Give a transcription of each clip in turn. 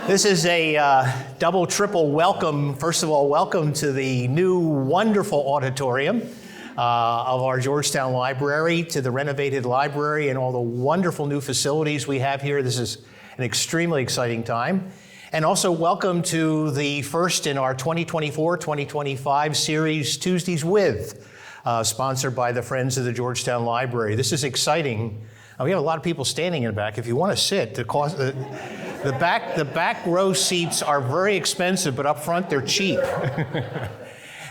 This is a double, triple welcome. First of all, welcome to the new wonderful auditorium of our Georgetown Library, to the renovated library and all the wonderful new facilities we have here. This is an extremely exciting time. And also welcome to the first in our 2024-2025 series, Tuesdays With, sponsored by the Friends of the Georgetown Library. This is exciting. We have a lot of people standing in the back. If you want to sit, the back row seats are very expensive, but up front they're cheap.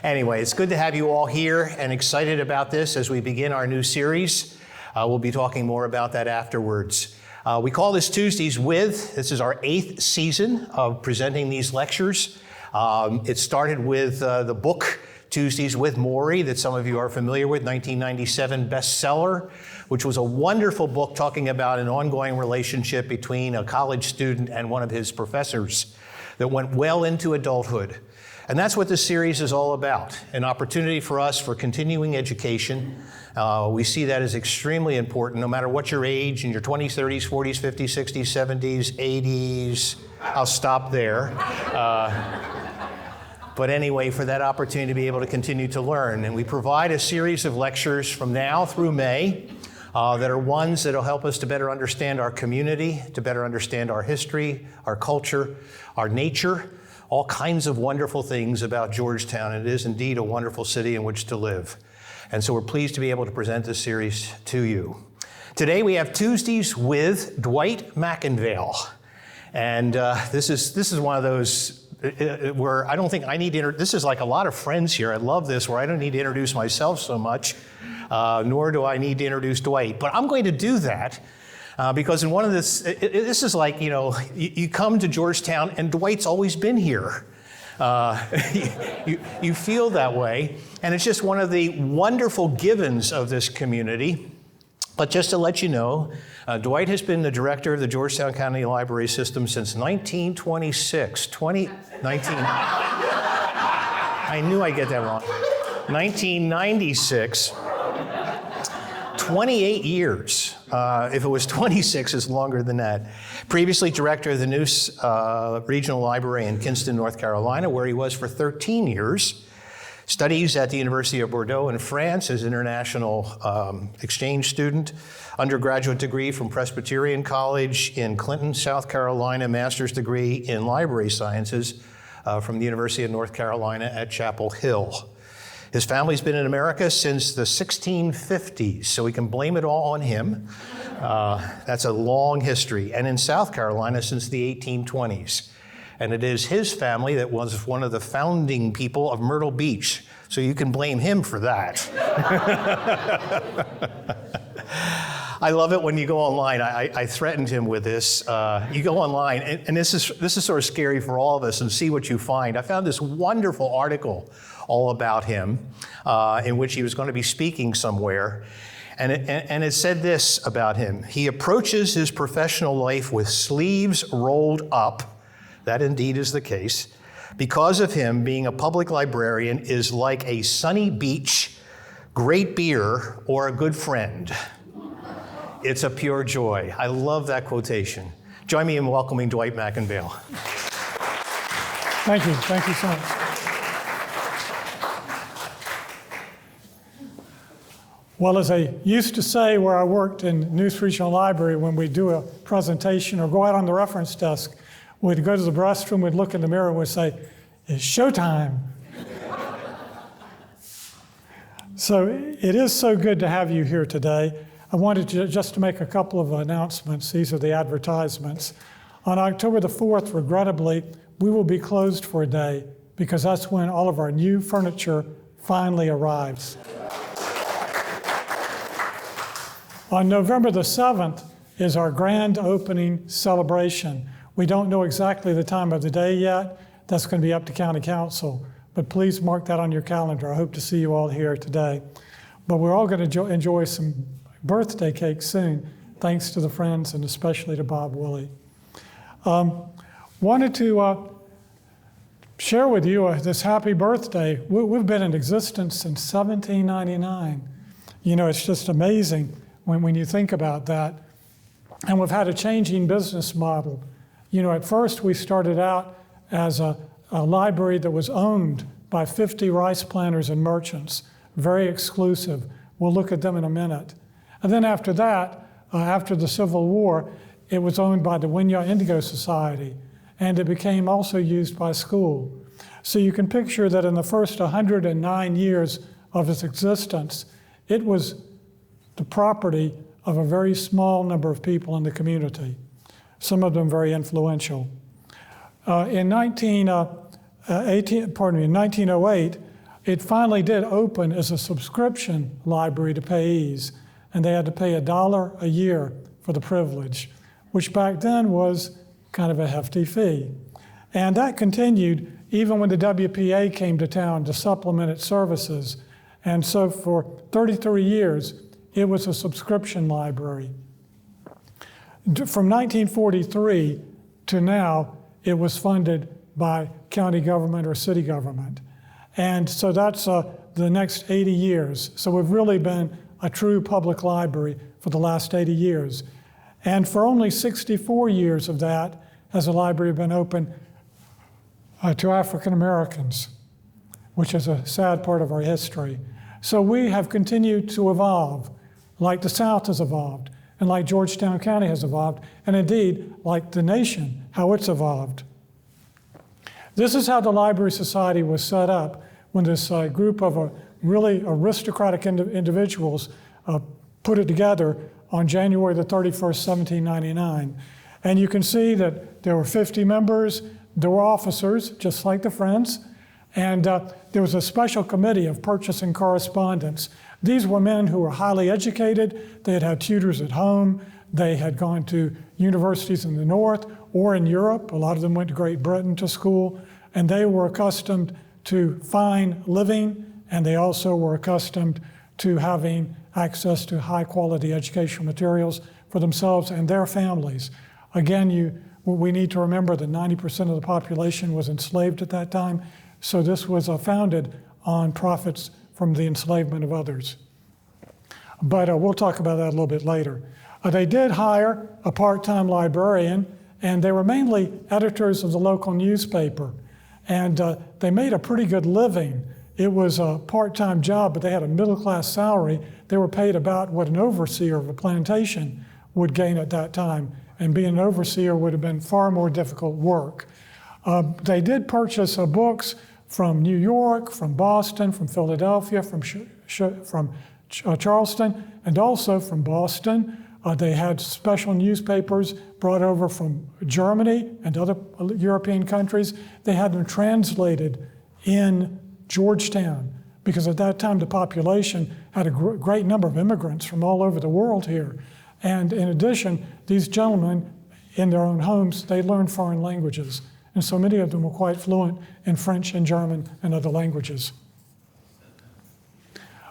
Anyway, it's good to have you all here and excited about this as we begin our new series. We'll be talking more about that afterwards. We call this Tuesdays With. This is our 8th season of presenting these lectures. It started with the book Tuesdays with Maury that some of you are familiar with, 1997 bestseller, which was a wonderful book talking about an ongoing relationship between a college student and one of his professors that went well into adulthood. And that's what this series is all about, an opportunity for us for continuing education. We see that as extremely important, no matter what your age, in your 20s, 30s, 40s, 50s, 60s, 70s, 80s. I'll stop there. But anyway, for that opportunity to be able to continue to learn. And we provide a series of lectures from now through May that are ones that will help us to better understand our community, to better understand our history, our culture, our nature, all kinds of wonderful things about Georgetown. It is indeed a wonderful city in which to live. And so we're pleased to be able to present this series to you. Today we have Tuesdays with Dwight McInvaill. And this is one of those where I don't think I need to, this is like a lot of friends here. I love this, where I don't need to introduce myself so much, nor do I need to introduce Dwight. But I'm going to do that because in one of this is like, you come to Georgetown and Dwight's always been here. You feel that way. And it's just one of the wonderful givens of this community. But just to let you know, Dwight has been the director of the Georgetown County Library System since 1926. 2019. I knew I'd get that wrong. 1996. 28 years. If it was 26, it's longer than that. Previously director of the new Regional Library in Kinston, North Carolina, where he was for 13 years. Studies at the University of Bordeaux in France as international exchange student. Undergraduate degree from Presbyterian College in Clinton, South Carolina. Master's degree in library sciences from the University of North Carolina at Chapel Hill. His family's been in America since the 1650s, so we can blame it all on him. That's a long history. And in South Carolina since the 1820s. And it is his family that was one of the founding people of Myrtle Beach, so you can blame him for that. I love it when you go online. I threatened him with this. You go online, and this is sort of scary for all of us, and see what you find. I found this wonderful article all about him, in which he was going to be speaking somewhere. And it said this about him: he approaches his professional life with sleeves rolled up. That indeed is the case. Because of him, being a public librarian is like a sunny beach, great beer, or a good friend. It's a pure joy. I love that quotation. Join me in welcoming Dwight McInvaill. Thank you. Thank you so much. Well, as I used to say where I worked in News Regional Library, when we do a presentation or go out on the reference desk, we'd go to the restroom, we'd look in the mirror, and we'd say, "It's showtime." So it is so good to have you here today. I wanted just to make a couple of announcements. These are the advertisements. On October the 4th, regrettably, we will be closed for a day because that's when all of our new furniture finally arrives. On November the 7th is our grand opening celebration. We don't know exactly the time of the day yet. That's going to be up to County Council. But please mark that on your calendar. I hope to see you all here today. But we're all going to enjoy some birthday cake soon, thanks to the friends and especially to Bob Woolley. Wanted to share with you this happy birthday. We've been in existence since 1799. You know, it's just amazing when you think about that. And we've had a changing business model. You know, at first we started out as a library that was owned by 50 rice planters and merchants, very exclusive. We'll look at them in a minute. And then after that, after the Civil War, it was owned by the Winyah Indigo Society, and it became also used by school. So you can picture that in the first 109 years of its existence, it was the property of a very small number of people in the community, some of them very influential. In 1908, it finally did open as a subscription library to payees, and they had to pay $1 a year for the privilege, which back then was kind of a hefty fee. And that continued even when the WPA came to town to supplement its services. And so for 33 years, it was a subscription library. From 1943 to now, it was funded by county government or city government. And so that's the next 80 years. So we've really been a true public library for the last 80 years. And for only 64 years of that has the library been open to African Americans, which is a sad part of our history. So we have continued to evolve, like the South has evolved, and like Georgetown County has evolved, and indeed, like the nation, how it's evolved. This is how the Library Society was set up when this group of really aristocratic individuals put it together on January the 31st, 1799. And you can see that there were 50 members, there were officers, just like the Friends, and there was a special committee of purchase and correspondence. These were men who were highly educated, they had had tutors at home, they had gone to universities in the North or in Europe. A lot of them went to Great Britain to school, and they were accustomed to fine living, and they also were accustomed to having access to high quality educational materials for themselves and their families. Again, we need to remember that 90% of the population was enslaved at that time, so this was founded on profits from the enslavement of others. But we'll talk about that a little bit later. They did hire a part-time librarian, and they were mainly editors of the local newspaper. And they made a pretty good living. It was a part-time job, but they had a middle-class salary. They were paid about what an overseer of a plantation would gain at that time. And being an overseer would have been far more difficult work. They did purchase books from New York, from Boston, from Philadelphia, from Charleston, and also from Boston. They had special newspapers brought over from Germany and other European countries. They had them translated in Georgetown, because at that time the population had a great number of immigrants from all over the world here. And in addition, these gentlemen, in their own homes, they learned foreign languages. And so many of them were quite fluent in French and German and other languages.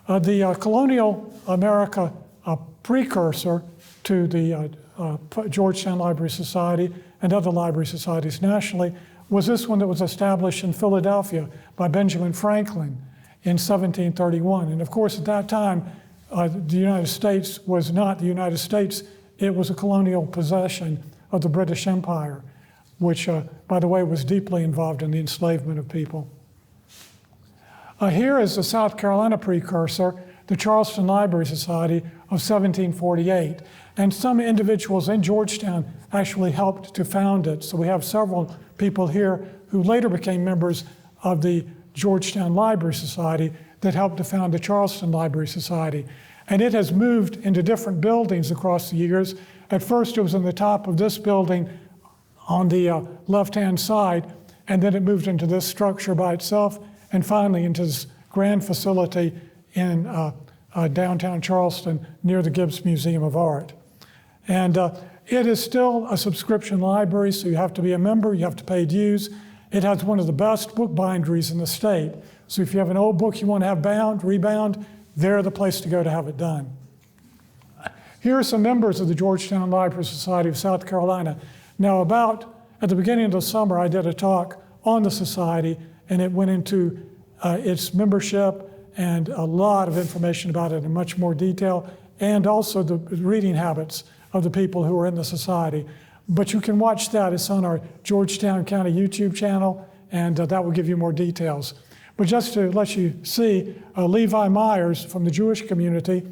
The colonial America precursor to the Georgetown Library Society and other library societies nationally was this one that was established in Philadelphia by Benjamin Franklin in 1731. And of course, at that time, the United States was not the United States. It was a colonial possession of the British Empire, which, by the way, was deeply involved in the enslavement of people. Here is the South Carolina precursor, the Charleston Library Society of 1748. And some individuals in Georgetown actually helped to found it. So we have several people here who later became members of the Georgetown Library Society that helped to found the Charleston Library Society. And it has moved into different buildings across the years. At first it was in the top of this building on the left-hand side, and then it moved into this structure by itself, and finally into this grand facility in downtown Charleston near the Gibbs Museum of Art. And it is still a subscription library, so you have to be a member, you have to pay dues. It has one of the best book binderies in the state. So if you have an old book you want to have bound, rebound, they're the place to go to have it done. Here are some members of the Georgetown Library Society of South Carolina. Now at the beginning of the summer, I did a talk on the society, and it went into its membership and a lot of information about it in much more detail, and also the reading habits of the people who are in the society. But you can watch that. It's on our Georgetown County YouTube channel, and that will give you more details. But just to let you see, Levi Myers from the Jewish community,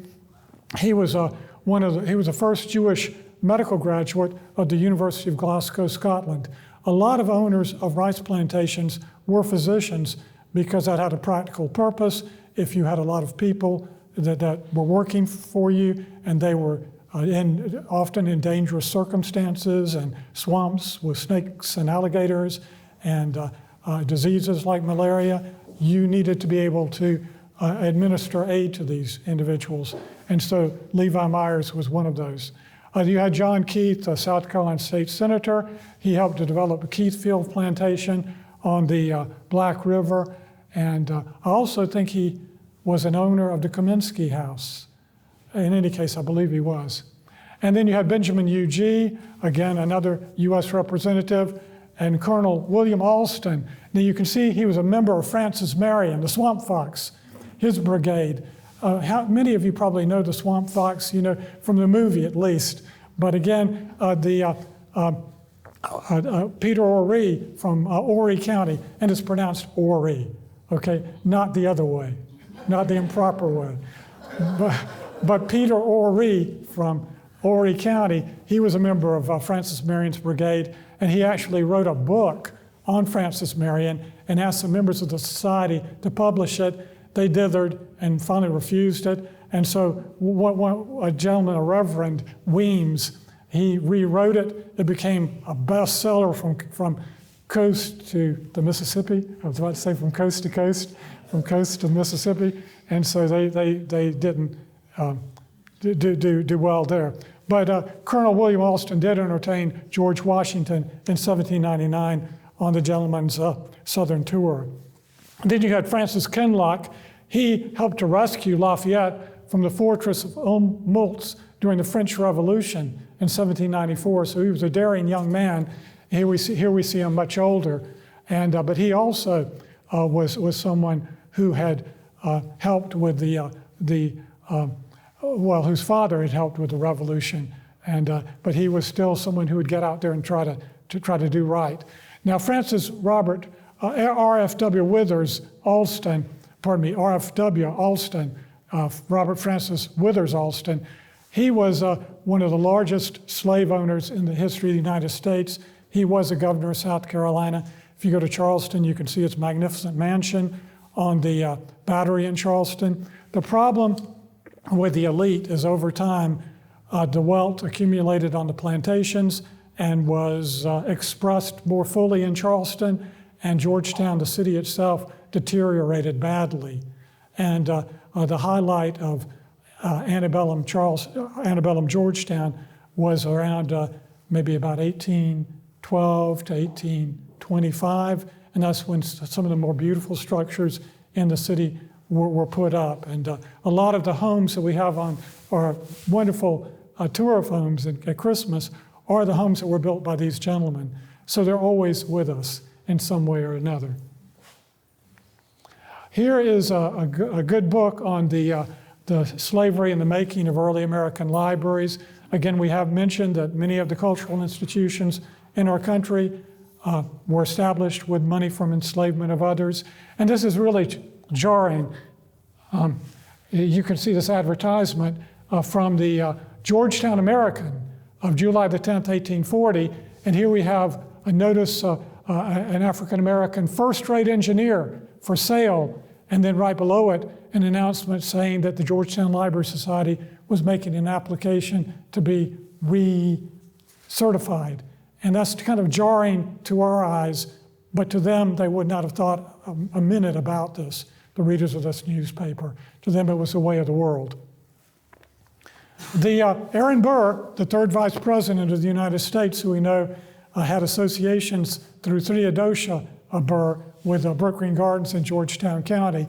he was the first Jewish medical graduate of the University of Glasgow, Scotland. A lot of owners of rice plantations were physicians because that had a practical purpose. If you had a lot of people that were working for you and they were often in dangerous circumstances and swamps with snakes and alligators and diseases like malaria, you needed to be able to administer aid to these individuals. And so Levi Myers was one of those. You had John Keith, a South Carolina state senator. He helped to develop a Keithfield plantation on the Black River. And I also think he was an owner of the Kaminsky House. In any case, I believe he was. And then you had Benjamin Huger, again, another U.S. representative, and Colonel William Alston. Now you can see he was a member of Francis Marion, the Swamp Fox, his brigade. How many of you probably know the Swamp Fox, from the movie at least. But again, Peter Ory from Horry County, and it's pronounced Ory, okay? Not the other way, not the improper way. But Peter Ory from Horry County, he was a member of Francis Marion's brigade, and he actually wrote a book on Francis Marion and asked some members of the society to publish it. They dithered and finally refused it. And so a gentleman, a Reverend Weems, he rewrote it. It became a bestseller from coast to the Mississippi. I was about to say from coast to Mississippi. And so they didn't do well there. But Colonel William Alston did entertain George Washington in 1799 on the gentleman's southern tour. And then you had Francis Kinloch. He helped to rescue Lafayette from the fortress of Multz during the French Revolution in 1794. So he was a daring young man. Here we see him much older. And but he also was someone who had helped with whose father had helped with the revolution. And but he was still someone who would get out there and try to do right. Now Francis Robert R.F.W. Withers Alston, R.F.W. Alston, Robert Francis Withers Alston, he was one of the largest slave owners in the history of the United States. He was the governor of South Carolina. If you go to Charleston, you can see his magnificent mansion on the Battery in Charleston. The problem with the elite is over time, the wealth accumulated on the plantations and was expressed more fully in Charleston, and Georgetown, the city itself, deteriorated badly. And the highlight of antebellum Georgetown was around maybe about 1812 to 1825, and that's when some of the more beautiful structures in the city were put up. And a lot of the homes that we have on our wonderful tour of homes at Christmas are the homes that were built by these gentlemen. So they're always with us in some way or another. Here is a good book on the slavery and the making of early American libraries. Again, we have mentioned that many of the cultural institutions in our country were established with money from enslavement of others. And this is really jarring. You can see this advertisement from the Georgetown American of July the 10th, 1840. And here we have a notice, an African-American first-rate engineer for sale. And then right below it, an announcement saying that the Georgetown Library Society was making an application to be recertified. And that's kind of jarring to our eyes, but to them, they would not have thought a minute about this, the readers of this newspaper. To them, it was the way of the world. Aaron Burr, the third vice president of the United States, who we know had associations through Theodosia Burr with Brook Green Gardens in Georgetown County.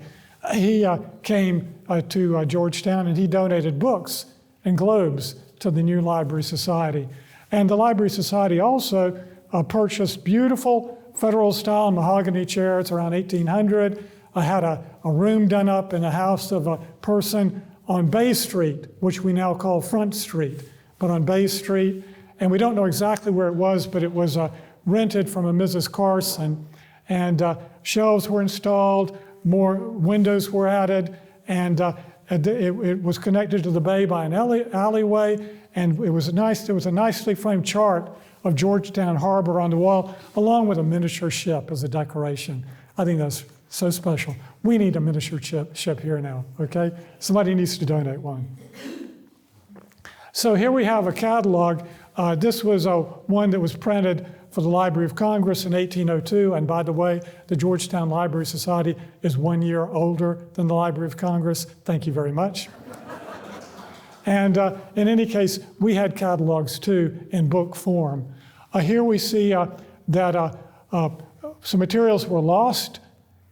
He came to Georgetown and he donated books and globes to the new Library Society. And the Library Society also purchased beautiful Federal-style mahogany chairs around 1800. I had a room done up in the house of a person on Bay Street, which we now call Front Street, but on Bay Street. And we don't know exactly where it was, but it was rented from a Mrs. Carson. And shelves were installed, more windows were added, and it was connected to the bay by an alleyway. And it was nice. There was a nicely framed chart of Georgetown Harbor on the wall, along with a miniature ship as a decoration. I think that's so special. We need a miniature ship here now, okay? Somebody needs to donate one. So here we have a catalog. This was one that was printed for the Library of Congress in 1802. And by the way, the Georgetown Library Society is 1 year older than the Library of Congress. Thank you very much. And in any case, we had catalogs too in book form. Here we see that some materials were lost,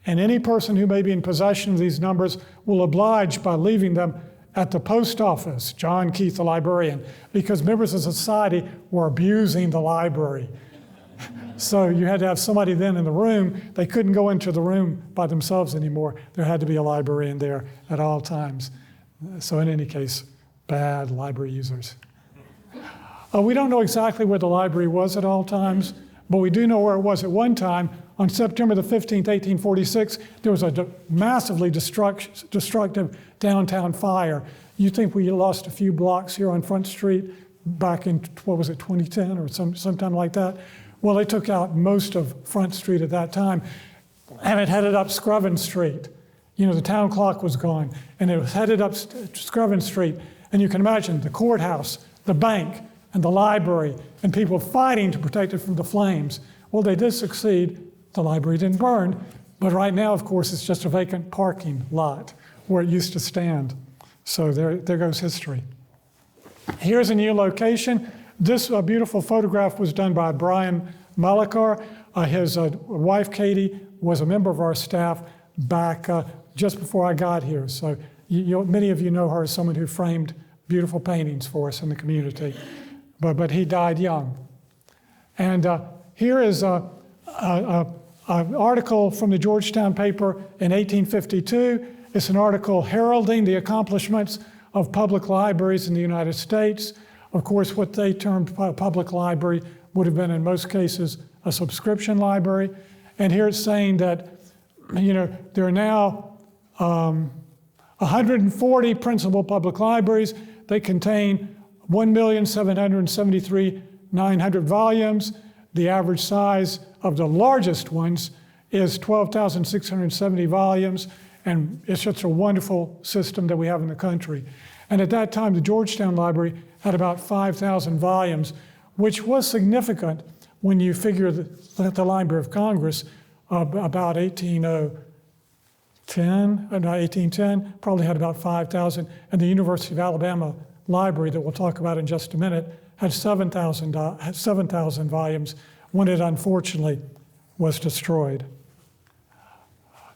and any person who may be in possession of these numbers will oblige by leaving them at the post office, John Keith, the librarian, because members of society were abusing the library. So you had to have somebody then in the room. They couldn't go into the room by themselves anymore. There had to be a librarian there at all times. So in any case, bad library users. We don't know exactly where the library was at all times, but we do know where it was at one time. On September the 15th, 1846, there was a massively destructive downtown fire. You think we lost a few blocks here on Front Street back in, 2010 or sometime like that? Well, they took out most of Front Street at that time, and it headed up Screven Street. You know, the town clock was gone, and it was headed up Screven Street. And you can imagine the courthouse, the bank, and the library, and people fighting to protect it from the flames. Well, they did succeed. The library didn't burn, but right now, of course, it's just a vacant parking lot where it used to stand. So there goes history. Here's a new location. This beautiful photograph was done by Brian Malachar. His wife, Katie, was a member of our staff back just before I got here. So many of you know her as someone who framed beautiful paintings for us in the community. But he died young. And here is an article from the Georgetown paper in 1852. It's an article heralding the accomplishments of public libraries in the United States. Of course, what they termed public library would have been, in most cases, a subscription library. And here it's saying that, there are now 140 principal public libraries. They contain 1,773,900 volumes. The average size of the largest ones is 12,670 volumes. And it's just a wonderful system that we have in the country. And at that time, the Georgetown Library had about 5,000 volumes, which was significant when you figure that the Library of Congress, about 1810, probably had about 5,000. And the University of Alabama Library, that we'll talk about in just a minute, had 7,000 volumes when it unfortunately was destroyed.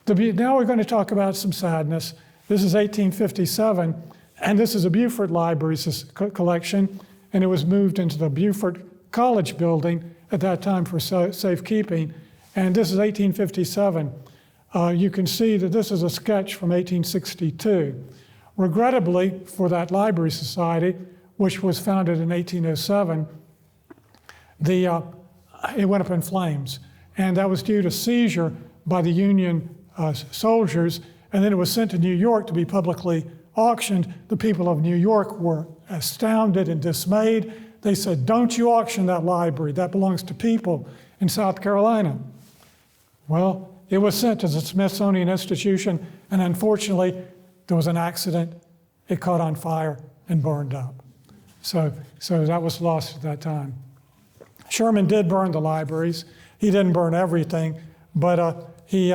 Now we're going to talk about some sadness. This is 1857, and this is a Beaufort Library's collection, and it was moved into the Beaufort College building at that time for safekeeping. And this is 1857. You can see that this is a sketch from 1862. Regrettably, for that library society, which was founded in 1807, it went up in flames. And that was due to seizure by the Union soldiers, and then it was sent to New York to be publicly auctioned. The people of New York were astounded and dismayed. They said, "Don't you auction that library, that belongs to people in South Carolina." Well, it was sent to the Smithsonian Institution, and unfortunately, there was an accident. It caught on fire and burned up. So that was lost at that time. Sherman did burn the libraries. He didn't burn everything, but he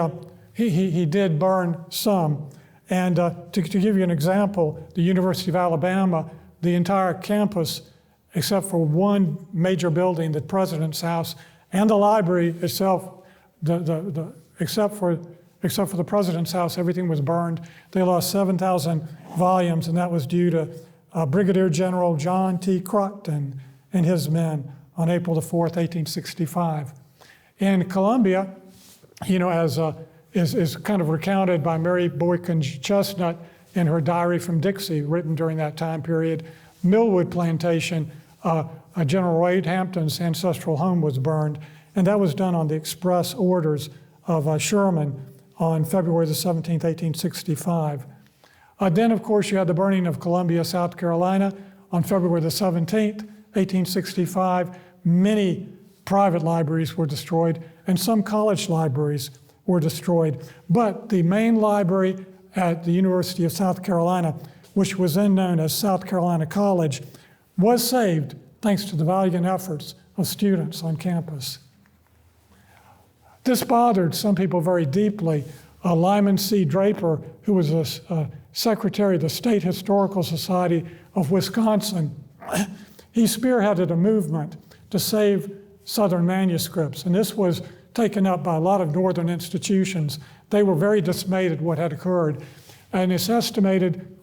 did burn some. And to give you an example, the University of Alabama, the entire campus, except for one major building, the President's House, and the library itself, except for the President's House, everything was burned. They lost 7,000 volumes, and that was due to Brigadier General John T. Crockton and his men on April the 4th, 1865. In Columbia, as is kind of recounted by Mary Boykin Chestnut in her diary from Dixie, written during that time period. Millwood Plantation, General Wade Hampton's ancestral home was burned, and that was done on the express orders of Sherman on February the 17th, 1865. Then, of course, you had the burning of Columbia, South Carolina on February the 17th, 1865. Many private libraries were destroyed, and some college libraries were destroyed. But the main library at the University of South Carolina, which was then known as South Carolina College, was saved thanks to the valiant efforts of students on campus. This bothered some people very deeply. Lyman C. Draper, who was a secretary of the State Historical Society of Wisconsin, he spearheaded a movement to save Southern manuscripts, and this was taken up by a lot of Northern institutions. They were very dismayed at what had occurred, and it's estimated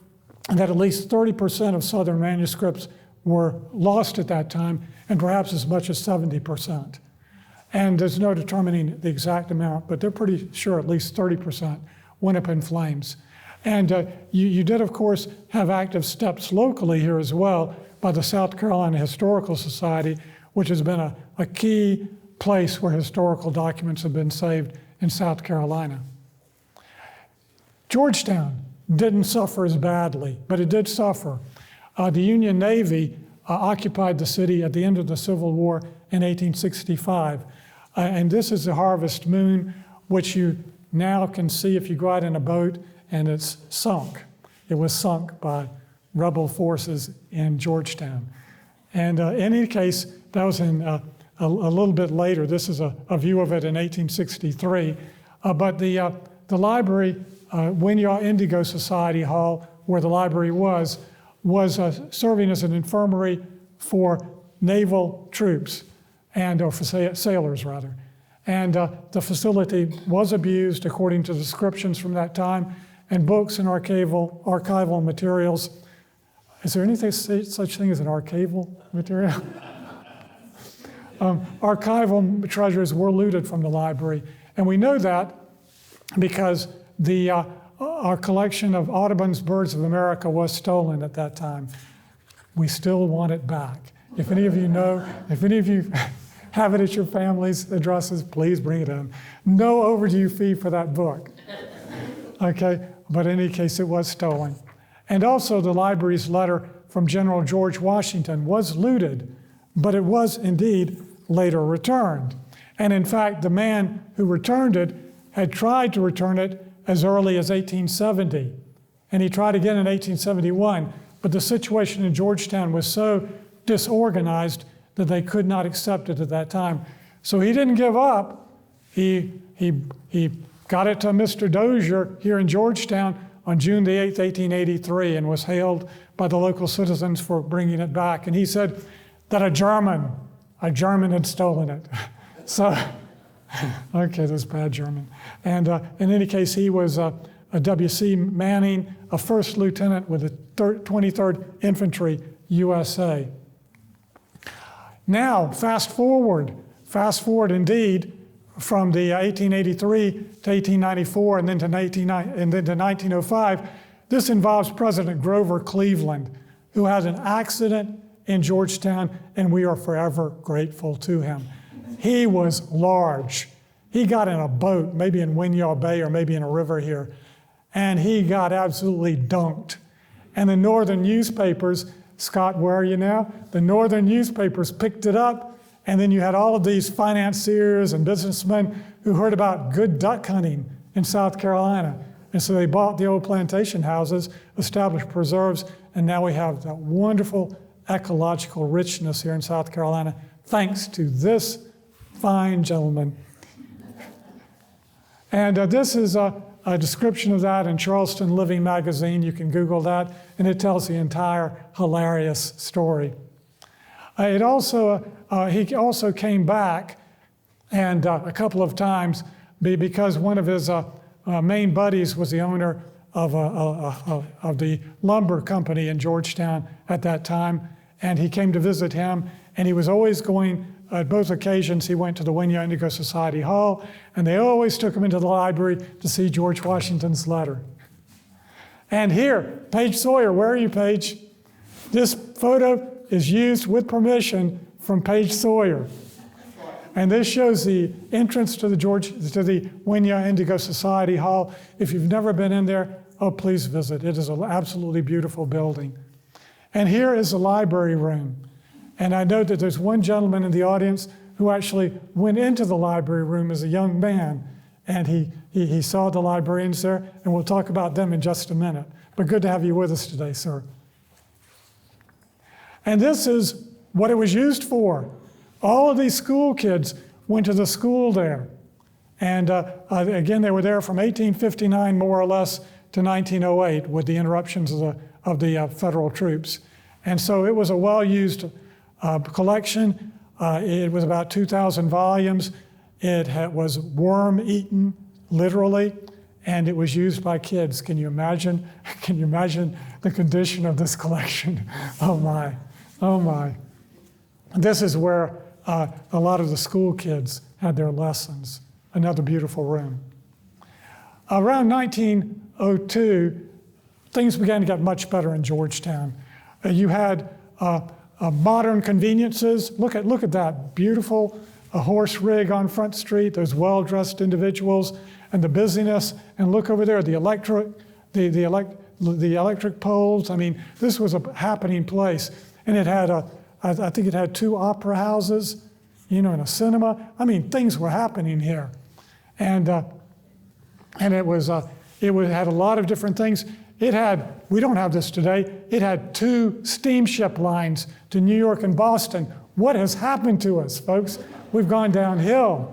that at least 30% of Southern manuscripts were lost at that time, and perhaps as much as 70%. And there's no determining the exact amount, but they're pretty sure at least 30% went up in flames. And you did, of course, have active steps locally here as well by the South Carolina Historical Society, which has been a key place where historical documents have been saved in South Carolina. Georgetown didn't suffer as badly, but it did suffer. The Union Navy occupied the city at the end of the Civil War in 1865. And this is the harvest moon, which you now can see if you go out in a boat, and it's sunk. It was sunk by rebel forces in Georgetown. And in any case, that was in a little bit later. This is a view of it in 1863. But the library, Winyah Indigo Society Hall, where the library was serving as an infirmary for naval troops, or for sailors rather. And the facility was abused according to descriptions from that time, and books and archival materials. Is there anything such thing as an archival material? Archival treasures were looted from the library, and we know that because our collection of Audubon's Birds of America was stolen at that time. We still want it back. If any of you know, if any of you have it at your family's addresses, please bring it in. No overdue fee for that book. Okay, but in any case, it was stolen. And also the library's letter from General George Washington was looted, but it was indeed later returned. And in fact, the man who returned it had tried to return it as early as 1870. And he tried again in 1871, but the situation in Georgetown was so disorganized that they could not accept it at that time. So he didn't give up. He got it to Mr. Dozier here in Georgetown on June the 8th, 1883, and was hailed by the local citizens for bringing it back. And he said that a German had stolen it. So, okay, that's bad German. And in any case, he was a W.C. Manning, a first lieutenant with the 23rd Infantry, USA. Now, fast forward indeed, from the 1883 to 1894 and then to 1905. This involves President Grover Cleveland, who had an accident in Georgetown, and we are forever grateful to him. He was large. He got in a boat, maybe in Winyah Bay or maybe in a river here, and he got absolutely dunked. And the northern newspapers, Scott, where are you now? The northern newspapers picked it up, and then you had all of these financiers and businessmen who heard about good duck hunting in South Carolina. And so they bought the old plantation houses, established preserves, and now we have that wonderful ecological richness here in South Carolina, thanks to this fine gentleman. And this is a description of that in Charleston Living magazine. You can Google that, and it tells the entire hilarious story. He also came back, and a couple of times, because one of his main buddies was the owner of the lumber company in Georgetown at that time, and he came to visit him, and he was always going at both occasions, he went to the Winyah Indigo Society Hall, and they always took him into the library to see George Washington's letter. And here, Paige Sawyer, where are you, Paige? This photo is used with permission from Paige Sawyer. And this shows the entrance to the Winyah Indigo Society Hall. If you've never been in there, oh, please visit. It is an absolutely beautiful building. And here is the library room. And I know that there's one gentleman in the audience who actually went into the library room as a young man, and he saw the librarians there, and we'll talk about them in just a minute. But good to have you with us today, sir. And this is what it was used for. All of these school kids went to the school there. And again, they were there from 1859, more or less, to 1908 with the interruptions of the federal troops. And so it was a well-used collection. It was about 2,000 volumes. It was worm-eaten, literally, and it was used by kids. Can you imagine? Can you imagine the condition of this collection? Oh my, oh my. This is where a lot of the school kids had their lessons. Another beautiful room. Around 1902, things began to get much better in Georgetown. You had modern conveniences. Look at that beautiful horse rig on Front Street, those well-dressed individuals, and the busyness. And look over there, the electric poles. I mean, this was a happening place. And it had I think it had 2 opera houses, and a cinema. I mean, things were happening here. And it had a lot of different things. We don't have this today, it had 2 steamship lines to New York and Boston. What has happened to us, folks? We've gone downhill.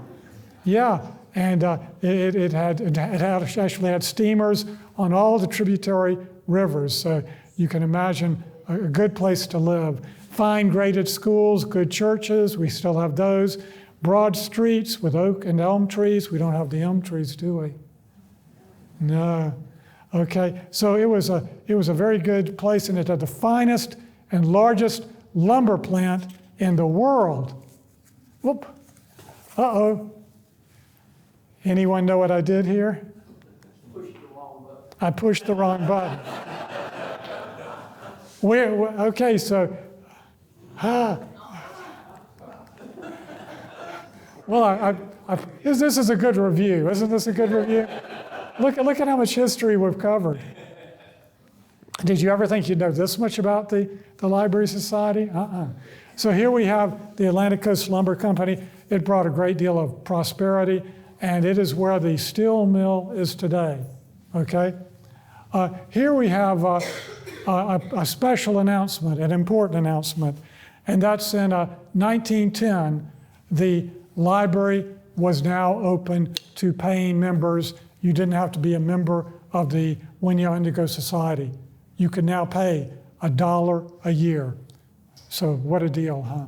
Yeah, and it actually had steamers on all the tributary rivers. So you can imagine a good place to live. Fine graded schools, good churches, we still have those. Broad streets with oak and elm trees. We don't have the elm trees, do we? No. Okay, so it was a very good place, and it had the finest and largest lumber plant in the world. Whoop. Uh-oh. Anyone know what I did here? Pushed the wrong button. I pushed the wrong button. Okay, so, well, this is a good review. Isn't this a good review? Look at how much history we've covered. Did you ever think you'd know this much about the Library Society? So here we have the Atlantic Coast Lumber Company. It brought a great deal of prosperity, and it is where the steel mill is today, okay? Here we have a special announcement, an important announcement, and that's in 1910, the library was now open to paying members. You didn't have to be a member of the Winyah Indigo Society. You can now pay $1 a year. So what a deal, huh?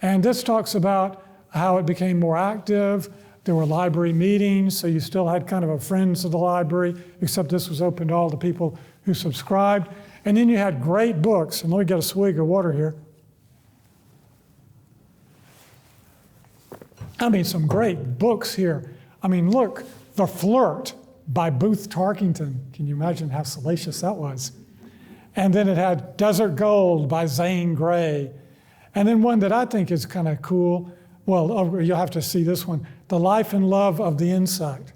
And this talks about how it became more active. There were library meetings, so you still had kind of a friends of the library, except this was open to all the people who subscribed. And then you had great books, and let me get a swig of water here. I mean, some great books here. I mean, look, The Flirt by Booth Tarkington. Can you imagine how salacious that was? And then it had Desert Gold by Zane Grey. And then one that I think is kind of cool, well, you'll have to see this one, The Life and Love of the Insect.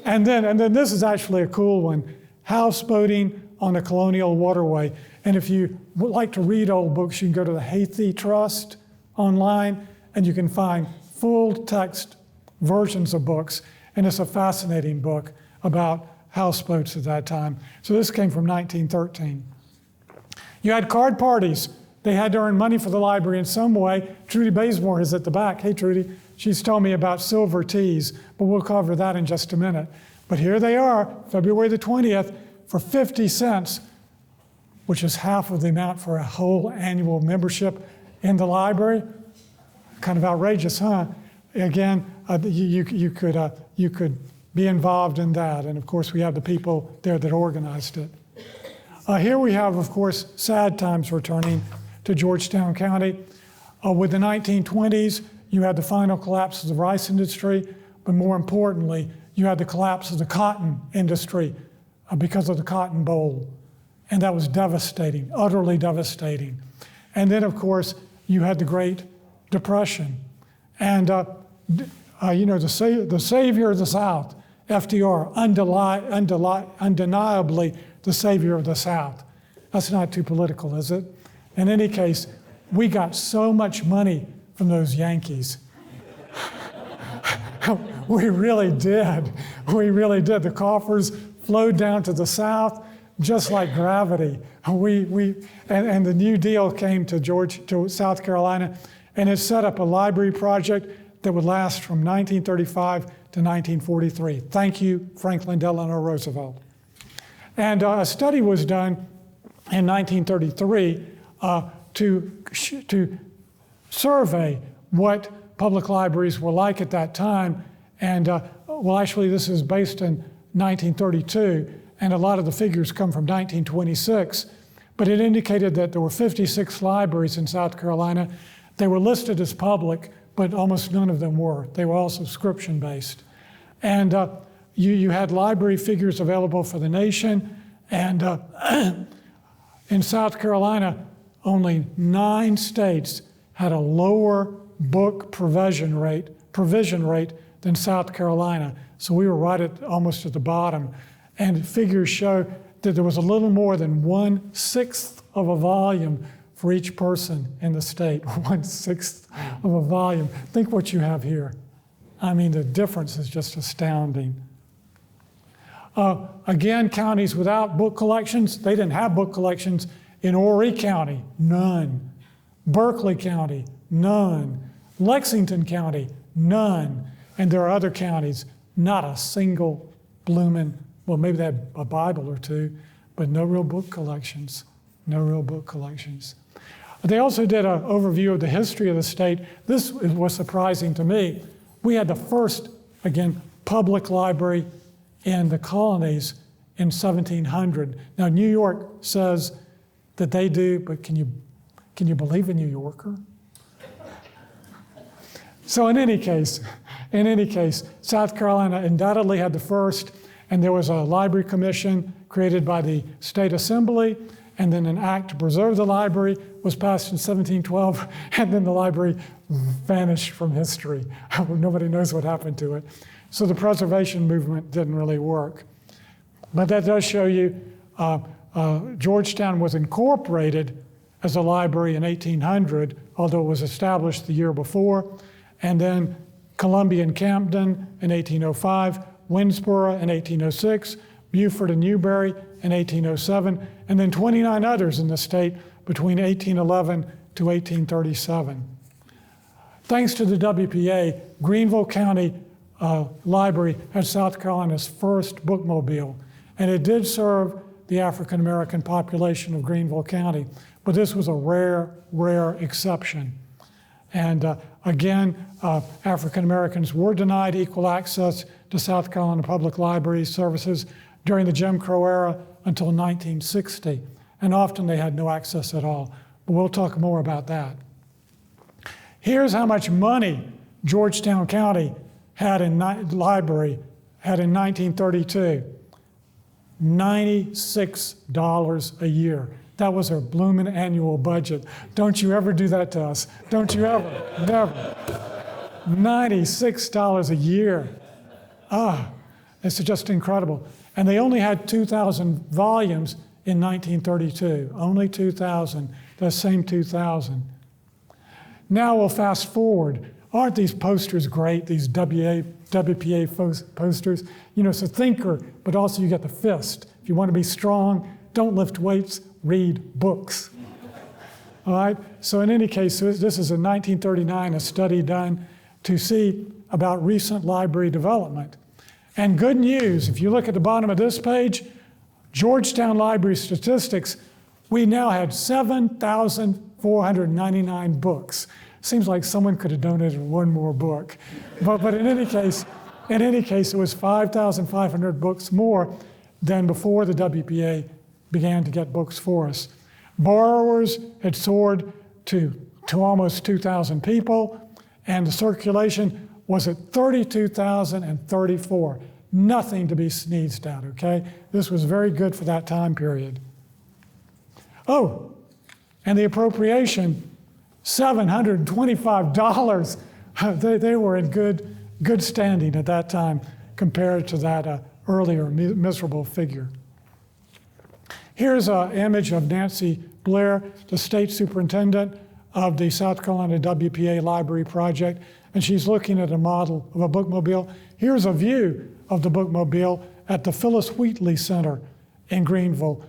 and then this is actually a cool one, Houseboating on a Colonial Waterway. And if you would like to read old books, you can go to the Hathi Trust online, and you can find full text versions of books. And it's a fascinating book about houseboats at that time. So this came from 1913. You had card parties. They had to earn money for the library in some way. Trudy Bazemore is at the back. Hey, Trudy. She's told me about silver teas, but we'll cover that in just a minute. But here they are, February the 20th, for 50 cents, which is half of the amount for a whole annual membership in the library. Kind of outrageous, huh? Again, you could be involved in that. And of course, we have the people there that organized it. Here we have, of course, sad times returning to Georgetown County. With the 1920s, you had the final collapse of the rice industry, but more importantly, you had the collapse of the cotton industry because of the Cotton Bowl. And that was devastating, utterly devastating. And then, of course, you had the Great Depression. And, the savior of the South, FDR, undeniably the savior of the South. That's not too political, is it? In any case, we got so much money from those Yankees. We really did. We really did. The coffers flowed down to the South just like gravity. And the New Deal came to South Carolina, and it set up a library project that would last from 1935 to 1943. Thank you, Franklin Delano Roosevelt. And a study was done in 1933 to survey what public libraries were like at that time. And actually, this is based in 1932, and a lot of the figures come from 1926. But it indicated that there were 56 libraries in South Carolina. They were listed as public, but almost none of them were. They were all subscription-based. And you had library figures available for the nation. And in South Carolina, only 9 states had a lower book provision rate than South Carolina. So we were right almost at the bottom. And figures show that there was a little more than 1/6 of a volume for each person in the state. 1/6 of a volume. Think what you have here. I mean, the difference is just astounding. Again, counties without book collections, they didn't have book collections. In Horry County, none. Berkeley County, none. Lexington County, none. And there are other counties, not a single bloomin', well, maybe they had a Bible or two, but no real book collections. No real book collections. They also did an overview of the history of the state. This was surprising to me. We had the first, again, public library in the colonies in 1700. Now, New York says that they do, but can you believe a New Yorker? So in any case, South Carolina undoubtedly had the first, and there was a library commission created by the State Assembly, and then an act to preserve the library was passed in 1712, and then the library vanished from history. Nobody knows what happened to it. So the preservation movement didn't really work. But that does show you Georgetown was incorporated as a library in 1800, although it was established the year before, and then Columbia and Camden in 1805, Winnsboro in 1806, Beaufort and Newberry in 1807, and then 29 others in the state between 1811 to 1837. Thanks to the WPA, Greenville County Library had South Carolina's first bookmobile, and it did serve the African American population of Greenville County, but this was a rare exception. And again, African Americans were denied equal access to South Carolina public library services during the Jim Crow era until 1960, and often they had no access at all. But we'll talk more about that. Here's how much money Georgetown County had in library had in 1932. $96 a year. That was our blooming annual budget. Don't you ever do that to us. Don't you ever, never. $96 a year. It's just incredible. And they only had 2,000 volumes in 1932, only 2,000, the same 2,000. Now we'll fast forward. Aren't these posters great, these WPA posters? You know, it's a thinker, but also you get the fist. If you want to be strong, don't lift weights, read books. All right, so in any case, this is in 1939, a study done to see about recent library development. And good news, if you look at the bottom of this page, Georgetown Library statistics, we now had 7,499 books. Seems like someone could have donated one more book. But in any case, it was 5,500 books more than before the WPA began to get books for us. Borrowers had soared to almost 2,000 people, and the circulation was at 32,034. Nothing to be sneezed at, okay? This was very good for that time period. Oh, and the appropriation, $725. They were in good standing at that time compared to that earlier miserable figure. Here's an image of Nancy Blair, the state superintendent of the South Carolina WPA Library Project, and she's looking at a model of a bookmobile. Here's a view of the bookmobile at the Phyllis Wheatley Center in Greenville.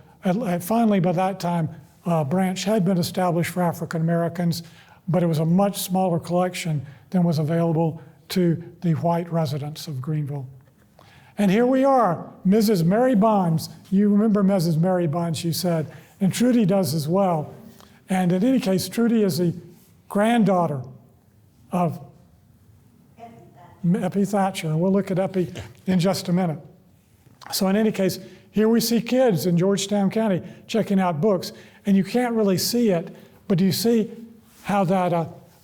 Finally, by that time, a branch had been established for African Americans, but it was a much smaller collection than was available to the white residents of Greenville. And here we are, Mrs. Mary Bonds. You remember Mrs. Mary Bonds, you said, and Trudy does as well. And in any case, Trudy is the granddaughter of Eppie Thatcher. We'll look at Eppie in just a minute. So in any case, here we see kids in Georgetown County checking out books, and you can't really see it, but you see how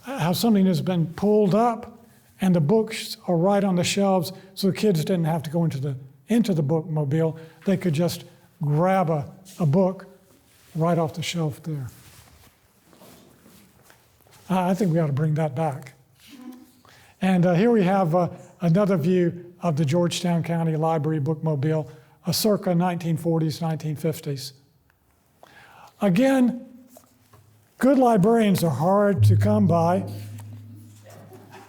how something has been pulled up, and the books are right on the shelves, so the kids didn't have to go into the bookmobile. They could just grab a book right off the shelf there. I think we ought to bring that back. And here we have another view of the Georgetown County Library bookmobile, circa 1940s, 1950s. Again, good librarians are hard to come by.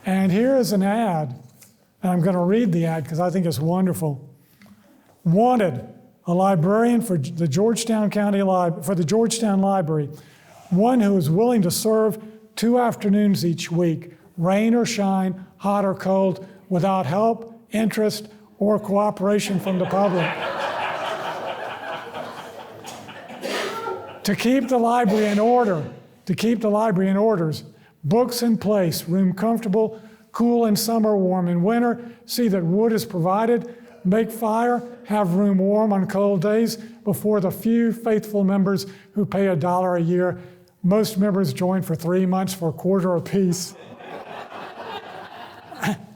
And here is an ad, and I'm going to read the ad because I think it's wonderful. Wanted, a librarian for the Georgetown Library, one who is willing to serve 2 afternoons each week, rain or shine, hot or cold, without help, interest, or cooperation from the public. To keep the library in order, books in place, room comfortable, cool in summer, warm in winter, see that wood is provided, make fire, have room warm on cold days before the few faithful members who pay $1 a year. Most members join for 3 months for $0.25 apiece.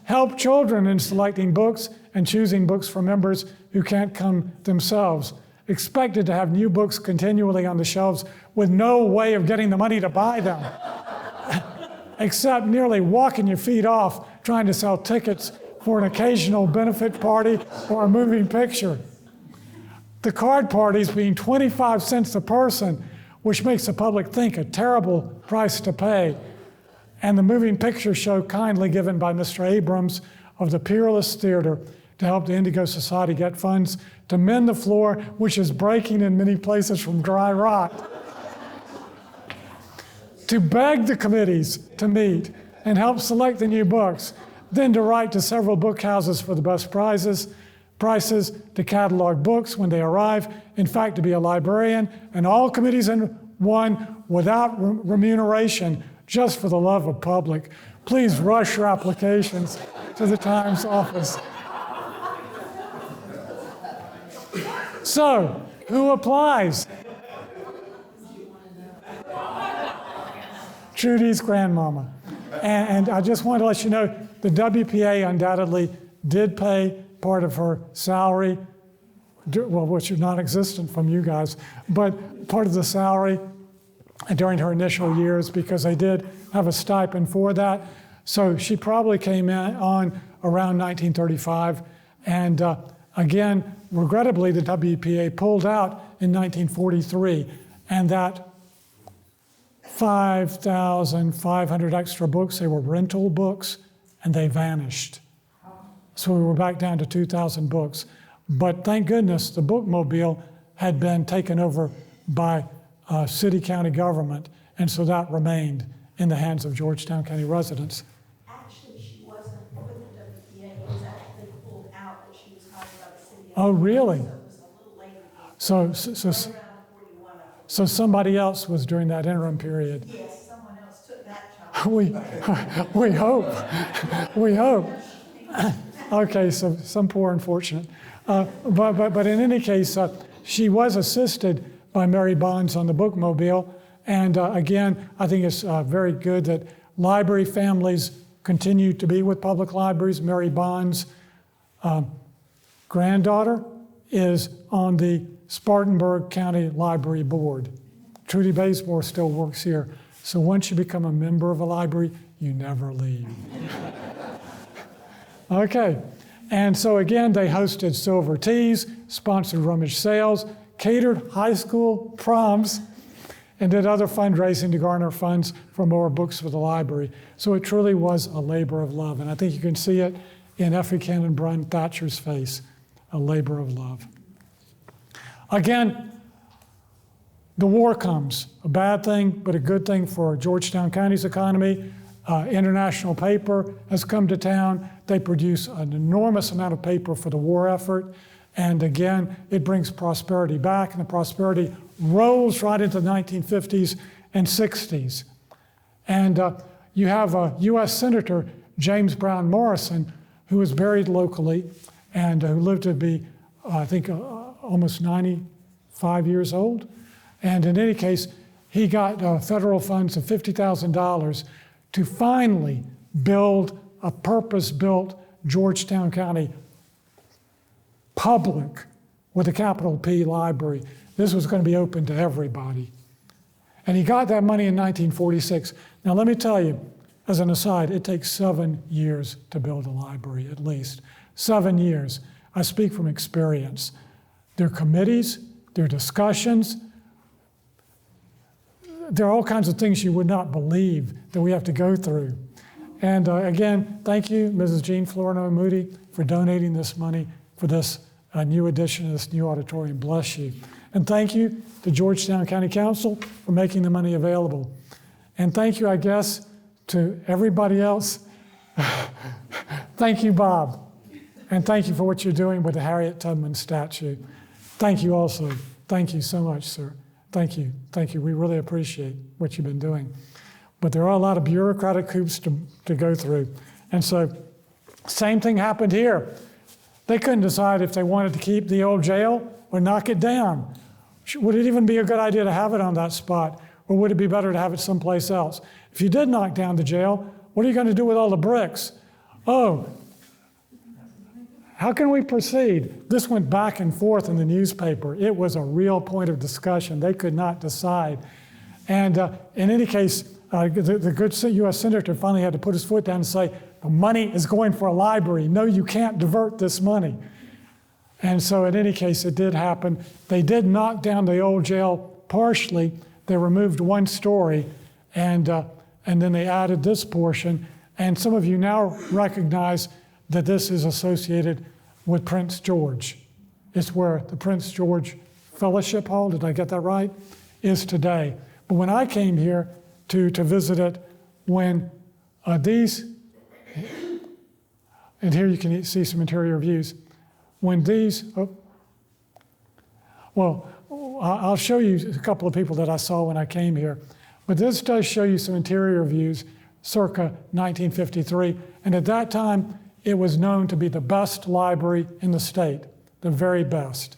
Help children in selecting books and choosing books for members who can't come themselves. Expected to have new books continually on the shelves with no way of getting the money to buy them, except nearly walking your feet off trying to sell tickets for an occasional benefit party or a moving picture. The card parties being 25 cents a person, which makes the public think a terrible price to pay. And the moving picture show kindly given by Mr. Abrams of the Peerless Theater to help the Indigo Society get funds to mend the floor, which is breaking in many places from dry rot. To beg the committees to meet and help select the new books, then to write to several book houses for the best prices, to catalog books when they arrive, in fact, to be a librarian, and all committees in one without remuneration, just for the love of public. Please rush your applications to the Times office. So, who applies? Trudy's grandmama. And I just want to let you know, the WPA undoubtedly did pay part of her salary, well, which is non-existent from you guys, but part of the salary during her initial years because they did have a stipend for that. So she probably came in on around 1935. And again, regrettably, the WPA pulled out in 1943, and that 5,500 extra books, they were rental books, and they vanished. So we were back down to 2,000 books. But thank goodness the bookmobile had been taken over by city county government, and so that remained in the hands of Georgetown County residents. Actually, she wasn't with the WPA. It was actually pulled out that she was hired by the city. Oh, really? So it was a little later. So somebody else was during that interim period. Yes, someone else took that job. We hope. We hope. Okay, so some poor unfortunate. But in any case, she was assisted by Mary Bonds on the bookmobile. And again, I think it's very good that library families continue to be with public libraries. Mary Bonds' granddaughter is on the Spartanburg County Library Board. Trudy Bazemore still works here. So once you become a member of a library, you never leave. Okay, and so again, they hosted silver teas, sponsored rummage sales, catered high school proms, and did other fundraising to garner funds for more books for the library. So it truly was a labor of love, and I think you can see it in Effie Cannon Brun Thatcher's face, a labor of love. Again, the war comes, a bad thing, but a good thing for Georgetown County's economy. International paper has come to town. They produce an enormous amount of paper for the war effort. And again, it brings prosperity back, and the prosperity rolls right into the 1950s and 60s. And you have a US Senator, James Brown Morrison, who was buried locally and who lived to be, I think, almost 95 years old. And in any case, he got federal funds of $50,000 to finally build a purpose-built Georgetown County public, with a capital P, library. This was going to be open to everybody. And he got that money in 1946. Now let me tell you, as an aside, it takes 7 years to build a library, at least. 7 years. I speak from experience. There are committees, there are discussions, there are all kinds of things you would not believe that we have to go through. And again, thank you, Mrs. Jean Florino Moody, for donating this money for this new addition of this new auditorium. Bless you. And thank you to Georgetown County Council for making the money available. And thank you, I guess, to everybody else. Thank you, Bob. And thank you for what you're doing with the Harriet Tubman statue. Thank you also. Thank you so much, sir. Thank you. Thank you. We really appreciate what you've been doing. But there are a lot of bureaucratic hoops to go through. And so, same thing happened here. They couldn't decide if they wanted to keep the old jail or knock it down. Would it even be a good idea to have it on that spot, or would it be better to have it someplace else? If you did knock down the jail, what are you going to do with all the bricks? Oh, how can we proceed? This went back and forth in the newspaper. It was a real point of discussion. They could not decide. And in any case, the good US Senator finally had to put his foot down and say, the money is going for a library. No, you can't divert this money. And so in any case, it did happen. They did knock down the old jail partially. They removed one story, and then they added this portion. And some of you now recognize that this is associated with Prince George. It's where the Prince George Fellowship Hall, did I get that right, is today. But when I came here to visit it, when these, and here you can see some interior views, when these, I'll show you a couple of people that I saw when I came here, but this does show you some interior views circa 1953, and at that time, it was known to be the best library in the state, the very best.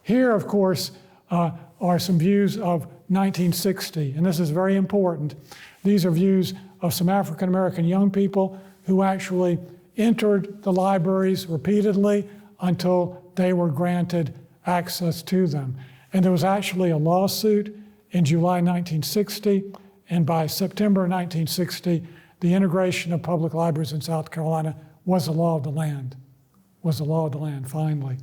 Here, of course, are some views of 1960, and this is very important. These are views of some African American young people who actually entered the libraries repeatedly until they were granted access to them. And there was actually a lawsuit in July 1960, and by September 1960, the integration of public libraries in South Carolina was the law of the land, finally.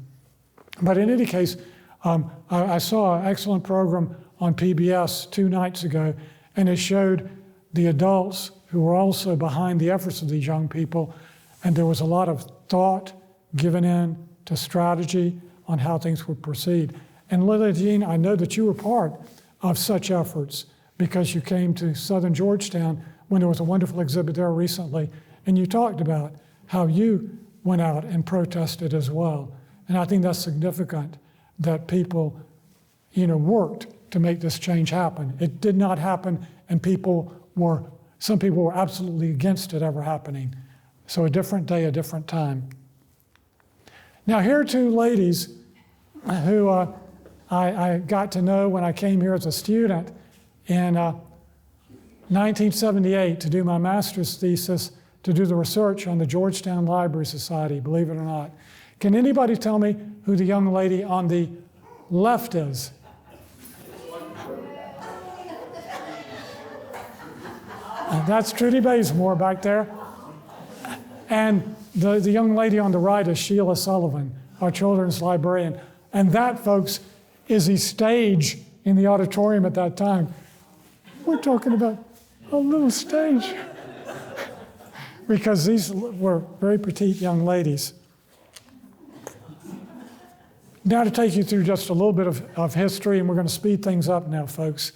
But in any case, I saw an excellent program on PBS 2 nights ago, and it showed the adults who were also behind the efforts of these young people, and there was a lot of thought given in to strategy on how things would proceed. And Lily Jean, I know that you were part of such efforts because you came to Southern Georgetown when there was a wonderful exhibit there recently, and you talked about how you went out and protested as well. And I think that's significant that people, worked to make this change happen. It did not happen, and some people were absolutely against it ever happening. So a different day, a different time. Now here are 2 ladies who I got to know when I came here as a student in 1978 to do my master's thesis, to do the research on the Georgetown Library Society, believe it or not. Can anybody tell me who the young lady on the left is? That's Trudy Bazemore back there. And the young lady on the right is Sheila Sullivan, our children's librarian. And that, folks, is the stage in the auditorium at that time. We're talking about a little stage. Because these were very petite young ladies. Now to take you through just a little bit of history, and we're going to speed things up now, folks.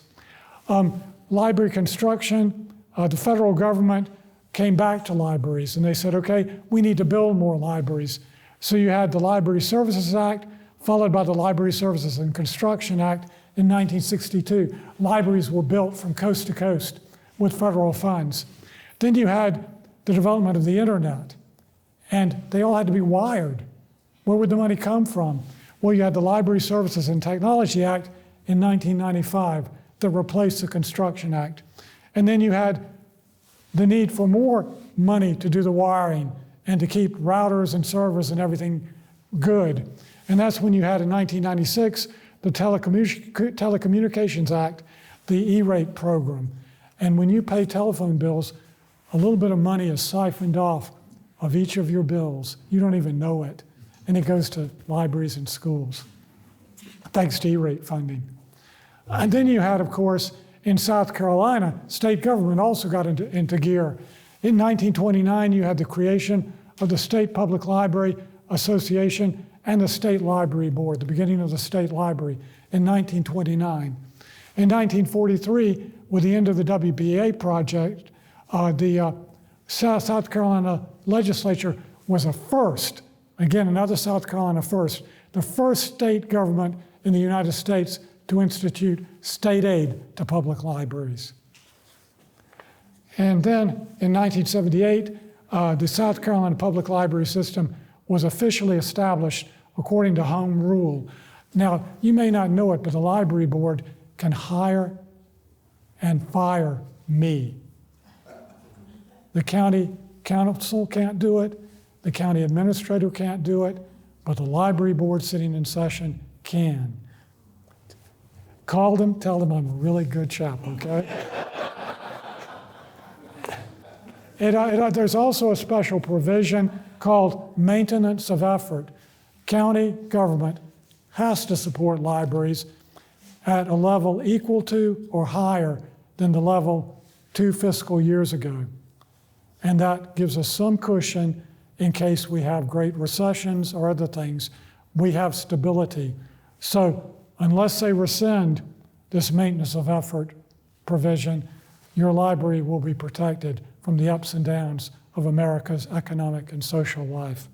Library construction, the federal government came back to libraries and they said, okay, we need to build more libraries. So you had the Library Services Act, followed by the Library Services and Construction Act in 1962. Libraries were built from coast to coast with federal funds. Then you had the development of the internet, and they all had to be wired. Where would the money come from? Well, you had the Library Services and Technology Act in 1995 that replaced the Construction Act. And then you had the need for more money to do the wiring and to keep routers and servers and everything good. And that's when you had in 1996 the Telecommunications Act, the E-rate program. And when you pay telephone bills, a little bit of money is siphoned off of each of your bills. You don't even know it. And it goes to libraries and schools, thanks to E-rate funding. And then you had, of course, in South Carolina, state government also got into gear. In 1929, you had the creation of the State Public Library Association and the State Library Board, the beginning of the state library in 1929. In 1943, with the end of the WBA project, the South Carolina legislature was a first, again, another South Carolina first, the first state government in the United States to institute state aid to public libraries. And then in 1978, the South Carolina Public Library System was officially established according to home rule. Now, you may not know it, but the library board can hire and fire me. The county council can't do it, the county administrator can't do it, but the library board sitting in session can. Call them, tell them I'm a really good chap, okay? There's also a special provision called maintenance of effort. County government has to support libraries at a level equal to or higher than the level 2 fiscal years ago. And that gives us some cushion in case we have great recessions or other things. We have stability. So unless they rescind this maintenance of effort provision, your library will be protected from the ups and downs of America's economic and social life.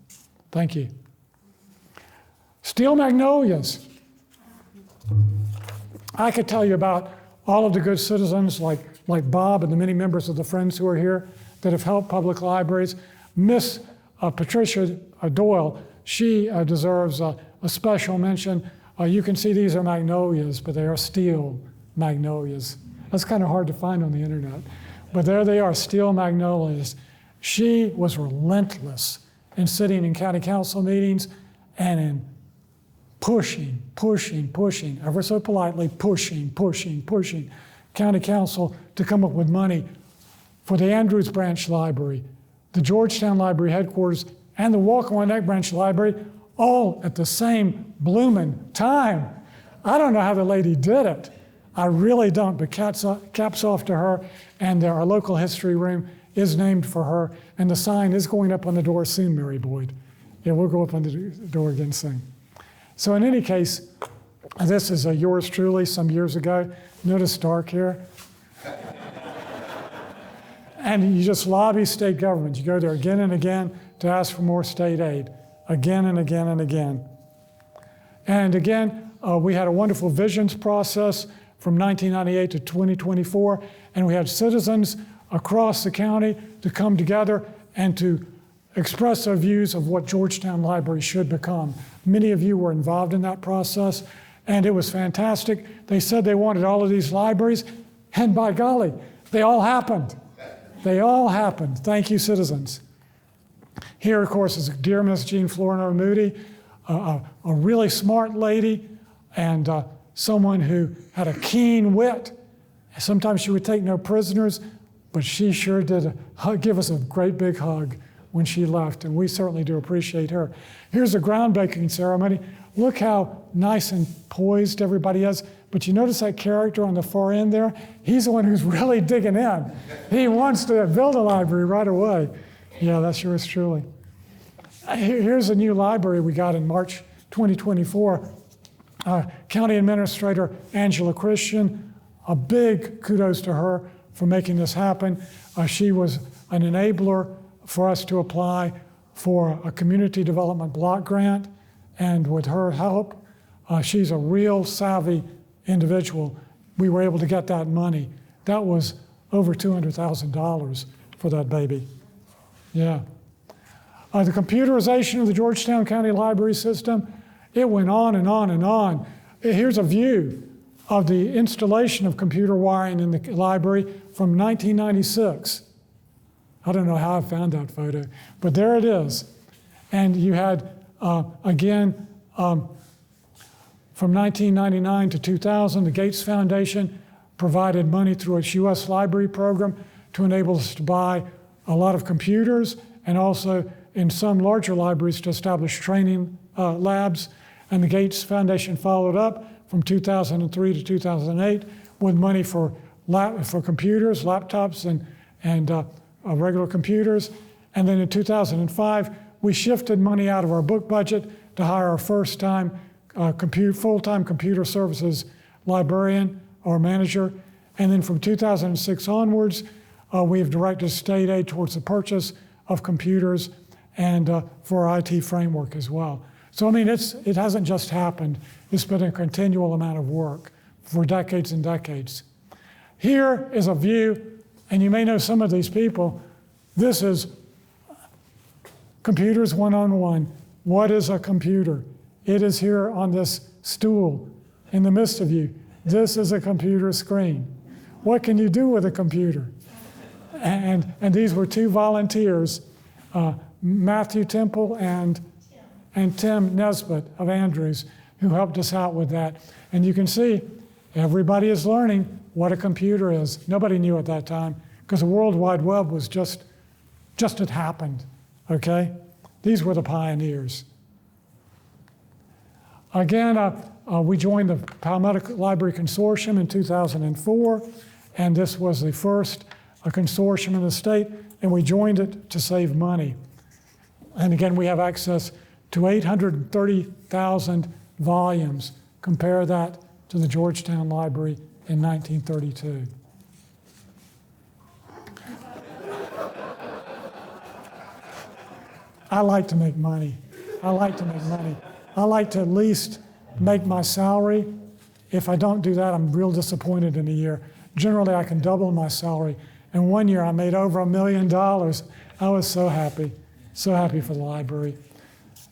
Thank you. Steel magnolias. I could tell you about all of the good citizens like Bob and the many members of the Friends who are here that have helped public libraries. Miss Patricia Doyle, she deserves a special mention. You can see these are magnolias, but they are steel magnolias. That's kind of hard to find on the internet. But there they are, steel magnolias. She was relentless in sitting in county council meetings and in pushing, ever so politely, pushing county council to come up with money for the Andrews Branch Library, the Georgetown Library headquarters, and the Walk-on Neck Branch Library, all at the same bloomin' time. I don't know how the lady did it. I really don't, but caps off to her, and our local history room is named for her, and the sign is going up on the door soon, Mary Boyd. Yeah, we'll go up on the door again soon. So in any case, this is yours truly some years ago. Notice dark here. And you just lobby state government. You go there again and again to ask for more state aid, again and again and again. And again, we had a wonderful visions process from 1998 to 2024, and we had citizens across the county to come together and to express their views of what Georgetown Library should become. Many of you were involved in that process. And it was fantastic. They said they wanted all of these libraries, and by golly, they all happened. They all happened. Thank you, citizens. Here, of course, is dear Miss Jean Flournoy Moody, a really smart lady and someone who had a keen wit. Sometimes she would take no prisoners, but she sure did give us a great big hug when she left, and we certainly do appreciate her. Here's a groundbreaking ceremony. Look how nice and poised everybody is. But you notice that character on the far end there? He's the one who's really digging in. He wants to build a library right away. Yeah, that's yours truly. Here's a new library we got in March 2024. County Administrator Angela Christian, a big kudos to her for making this happen. She was an enabler for us to apply for a community development block grant, and with her help, she's a real savvy individual. We were able to get that money. That was over $200,000 for that baby. Yeah. The computerization of the Georgetown County Library System, it went on and on and on. Here's a view of the installation of computer wiring in the library from 1996. I don't know how I found that photo, but there it is. And you had, again, from 1999 to 2000, the Gates Foundation provided money through its U.S. library program to enable us to buy a lot of computers, and also in some larger libraries to establish training labs. And the Gates Foundation followed up from 2003 to 2008 with money for computers, laptops, and regular computers. And then in 2005, we shifted money out of our book budget to hire our first-time full-time computer services librarian or manager. And then from 2006 onwards, we have directed state aid towards the purchase of computers and for our IT framework as well. So I mean, it hasn't just happened. It's been a continual amount of work for decades and decades. Here is a view, and you may know some of these people. This is Computers 101. What is a computer? It is here on this stool in the midst of you. This is a computer screen. What can you do with a computer? And these were two volunteers, Matthew Temple and Tim Nesbitt of Andrews, who helped us out with that. And you can see everybody is learning what a computer is. Nobody knew at that time because the World Wide Web was just had happened, okay? These were the pioneers. Again, we joined the Palmetto Library Consortium in 2004, and this was the first consortium in the state, and we joined it to save money. And again, we have access to 830,000 volumes. Compare that to the Georgetown Library in 1932. I like to make money. I like to make money. I like to at least make my salary. If I don't do that, I'm real disappointed in a year. Generally, I can double my salary. And one year I made over $1 million. I was so happy for the library.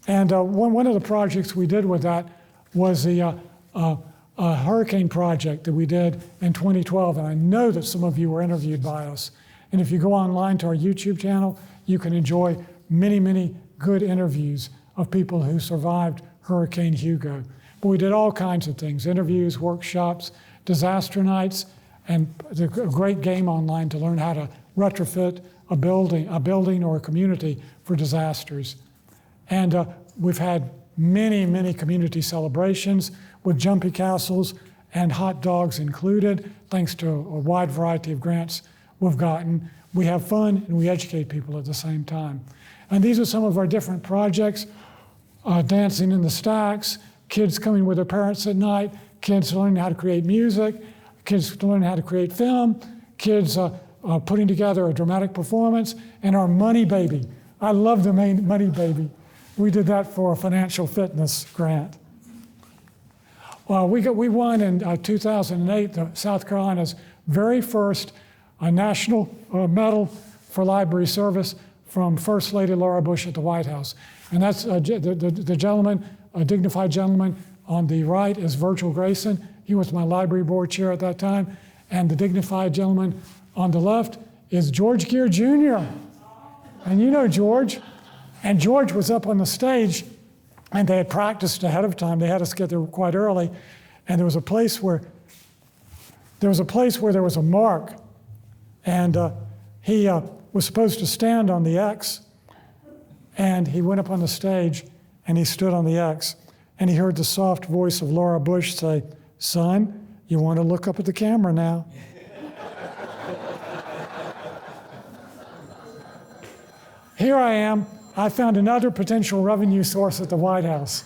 And one of the projects we did with that was the hurricane project that we did in 2012. And I know that some of you were interviewed by us. And if you go online to our YouTube channel, you can enjoy many, many good interviews of people who survived Hurricane Hugo. But we did all kinds of things, interviews, workshops, disaster nights, and a great game online to learn how to retrofit a building or a community for disasters. And we've had many, many community celebrations with jumpy castles and hot dogs included, thanks to a wide variety of grants we've gotten. We have fun and we educate people at the same time. And these are some of our different projects. Dancing in the Stacks, kids coming with their parents at night, kids learning how to create music, kids learning how to create film, kids putting together a dramatic performance, and our Money Baby. I love the Money Baby. We did that for a financial fitness grant. We won in 2008 South Carolina's very first national medal for library service from First Lady Laura Bush at the White House. And that's the gentleman, a dignified gentleman On the right is Virgil Grayson. He was my library board chair at that time. And the dignified gentleman on the left is George Gear Jr. And you know George. And George was up on the stage, and they had practiced ahead of time. They had us get there quite early. And there was a place where there was a mark, and he was supposed to stand on the X, and he went up on the stage, and he stood on the X, and he heard the soft voice of Laura Bush say, "Son, you want to look up at the camera now." Here I am. I found another potential revenue source at the White House.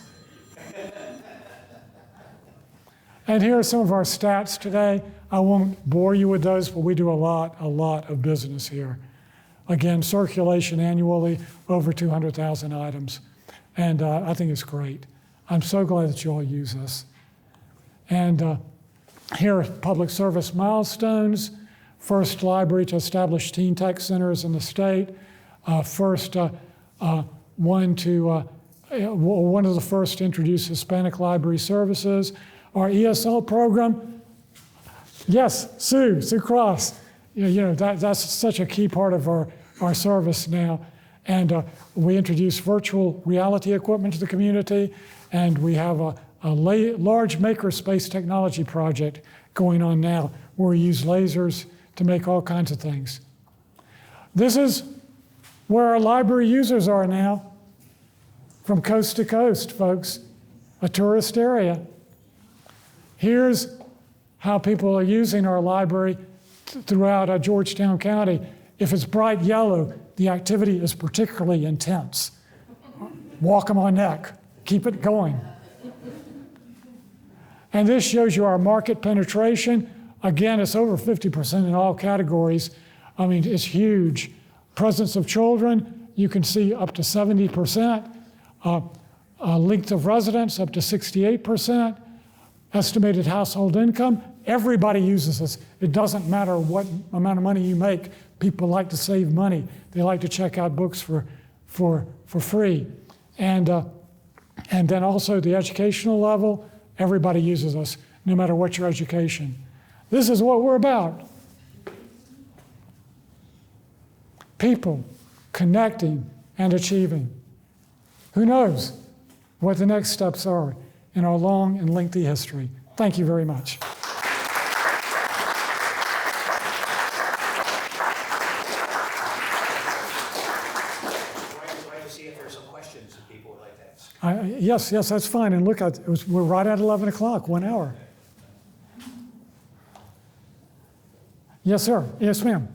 And here are some of our stats today. I won't bore you with those, but we do a lot of business here. Again, circulation annually, over 200,000 items. And I think it's great. I'm so glad that you all use this. And here are public service milestones. First library to establish teen tech centers in the state. First one of the first to introduce Hispanic library services. Our ESL program, yes, Sue Cross. That's such a key part of our service now. And we introduced virtual reality equipment to the community, and we have a large makerspace technology project going on now where we use lasers to make all kinds of things. This is where our library users are now, from coast to coast, folks, a tourist area. Here's how people are using our library throughout Georgetown County. If it's bright yellow, the activity is particularly intense. Walk them on neck, keep it going. And this shows you our market penetration. Again, it's over 50% in all categories. I mean, it's huge. Presence of children, you can see up to 70%. Length of residence, up to 68%. Estimated household income, everybody uses this. It doesn't matter what amount of money you make. People like to save money. They like to check out books for free. And then also the educational level, everybody uses us, no matter what your education. This is what we're about. People connecting and achieving. Who knows what the next steps are in our long and lengthy history. Thank you very much. Yes, that's fine. And look, we're right at 11 o'clock, 1 hour. Yes, sir. Yes, ma'am.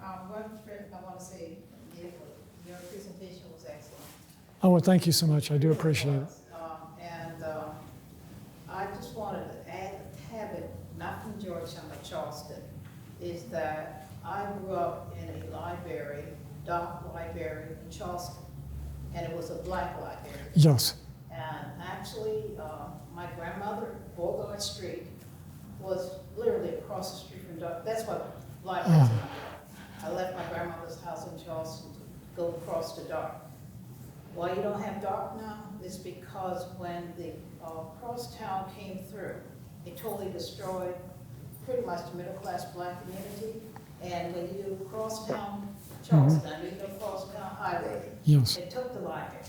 I want to say your presentation was excellent. Oh, well, thank you so much. I do appreciate it. I just wanted to add a habit, not from Georgetown, but Charleston, is that I grew up in a library, Dock Library in Charleston, and it was a black library. Yes. And actually, my grandmother, Beauregard Street, was literally across the street from Dock. That's what libraries are. I left my grandmother's house in Charleston to go across to Dock. Why you don't have Dock now is because when the crosstown came through, it totally destroyed pretty much the middle-class black community. And when you do crosstown Charleston, you go crosstown highway, Yes. it took the library.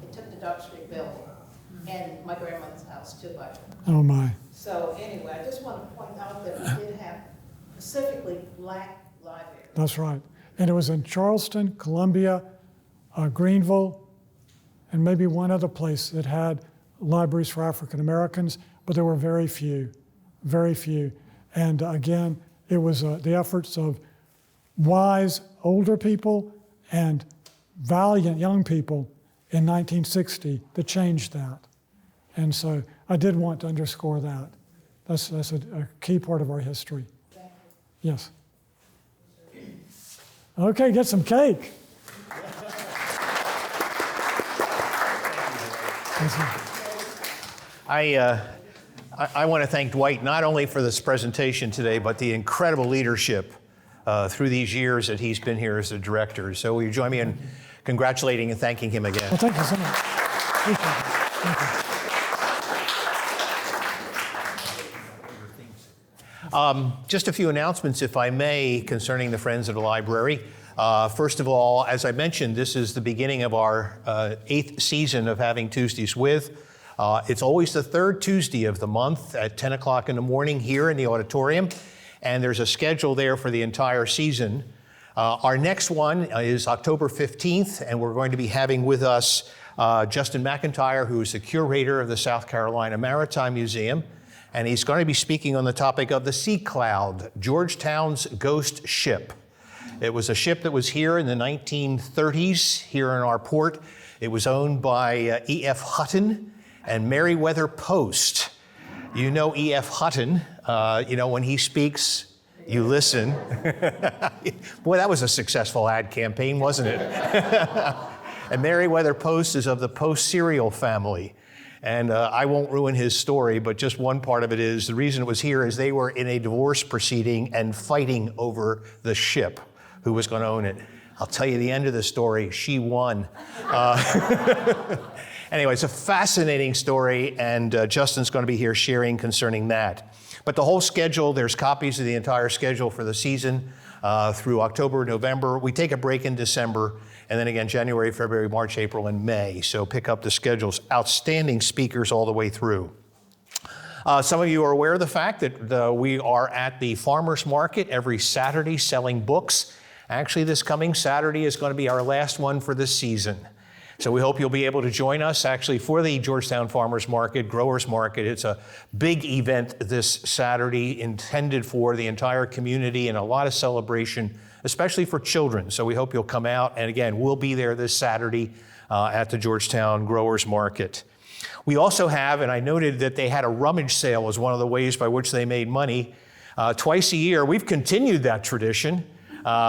It took the Dock Street building and my grandmother's house too, by the way. Oh, my. So anyway, I just want to point out that we did have specifically black libraries. That's right. And it was in Charleston, Columbia, Greenville, and maybe one other place that had libraries for African Americans, but there were very few. And again, it was the efforts of wise older people and valiant young people in 1960 that changed that. And so I did want to underscore that. That's a key part of our history. Yes. Okay, get some cake. I want to thank Dwight not only for this presentation today, but the incredible leadership through these years that he's been here as the director. So will you join me in congratulating and thanking him again. Well, thank you so much. Appreciate it. Thank you. Just a few announcements, if I may, concerning the Friends of the Library. First of all, as I mentioned, this is the beginning of our 8th season of having Tuesdays with. It's always the third Tuesday of the month at 10 o'clock in the morning here in the auditorium, and there's a schedule there for the entire season. Our next one is October 15th, and we're going to be having with us Justin McIntyre, who is the curator of the South Carolina Maritime Museum, and he's going to be speaking on the topic of the Sea Cloud, Georgetown's ghost ship. It was a ship that was here in the 1930s here in our port. It was owned by E.F. Hutton and Meriwether Post. You know E.F. Hutton, when he speaks, you listen. Boy, that was a successful ad campaign, wasn't it? And Meriwether Post is of the Post cereal family. And I won't ruin his story, but just one part of it is the reason it was here is they were in a divorce proceeding and fighting over the ship, who was going to own it. I'll tell you the end of the story. She won. Anyway, it's a fascinating story, and Justin's going to be here sharing concerning that. But the whole schedule, there's copies of the entire schedule for the season through October, November. We take a break in December, and then again, January, February, March, April, and May. So pick up the schedules. Outstanding speakers all the way through. Some of you are aware of the fact that we are at the farmers market every Saturday selling books. Actually, this coming Saturday is going to be our last one for this season. So we hope you'll be able to join us actually for the Georgetown Farmers Market, Growers Market. It's a big event this Saturday intended for the entire community and a lot of celebration, especially for children. So we hope you'll come out. And again, we'll be there this Saturday at the Georgetown Growers Market. We also have, and I noted that they had a rummage sale as one of the ways by which they made money. Twice a year, we've continued that tradition.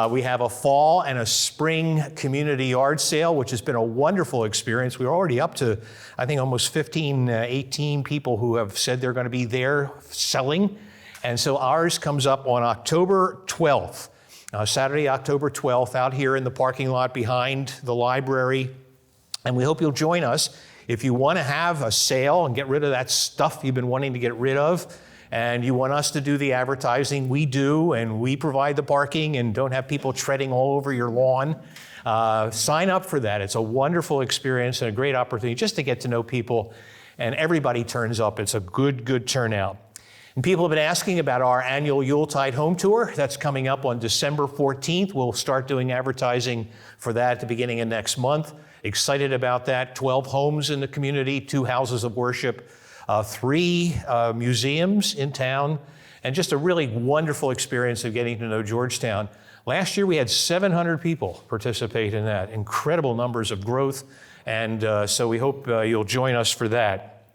We have a fall and a spring community yard sale, which has been a wonderful experience. We're already up to, I think, almost 15, 18 people who have said they're going to be there selling. And so ours comes up on October 12th, Saturday, October 12th, out here in the parking lot behind the library. And we hope you'll join us. If you want to have a sale and get rid of that stuff you've been wanting to get rid of, and you want us to do the advertising, we do, and we provide the parking and don't have people treading all over your lawn. Sign up for that. It's a wonderful experience and a great opportunity just to get to know people, and everybody turns up. It's a good turnout. And people have been asking about our annual Yuletide Home Tour. That's coming up on December 14th. We'll start doing advertising for that at the beginning of next month. Excited about that. 12 homes in the community, 2 houses of worship, 3 museums in town, and just a really wonderful experience of getting to know Georgetown. Last year we had 700 people participate in that. Incredible numbers of growth, and so we hope you'll join us for that.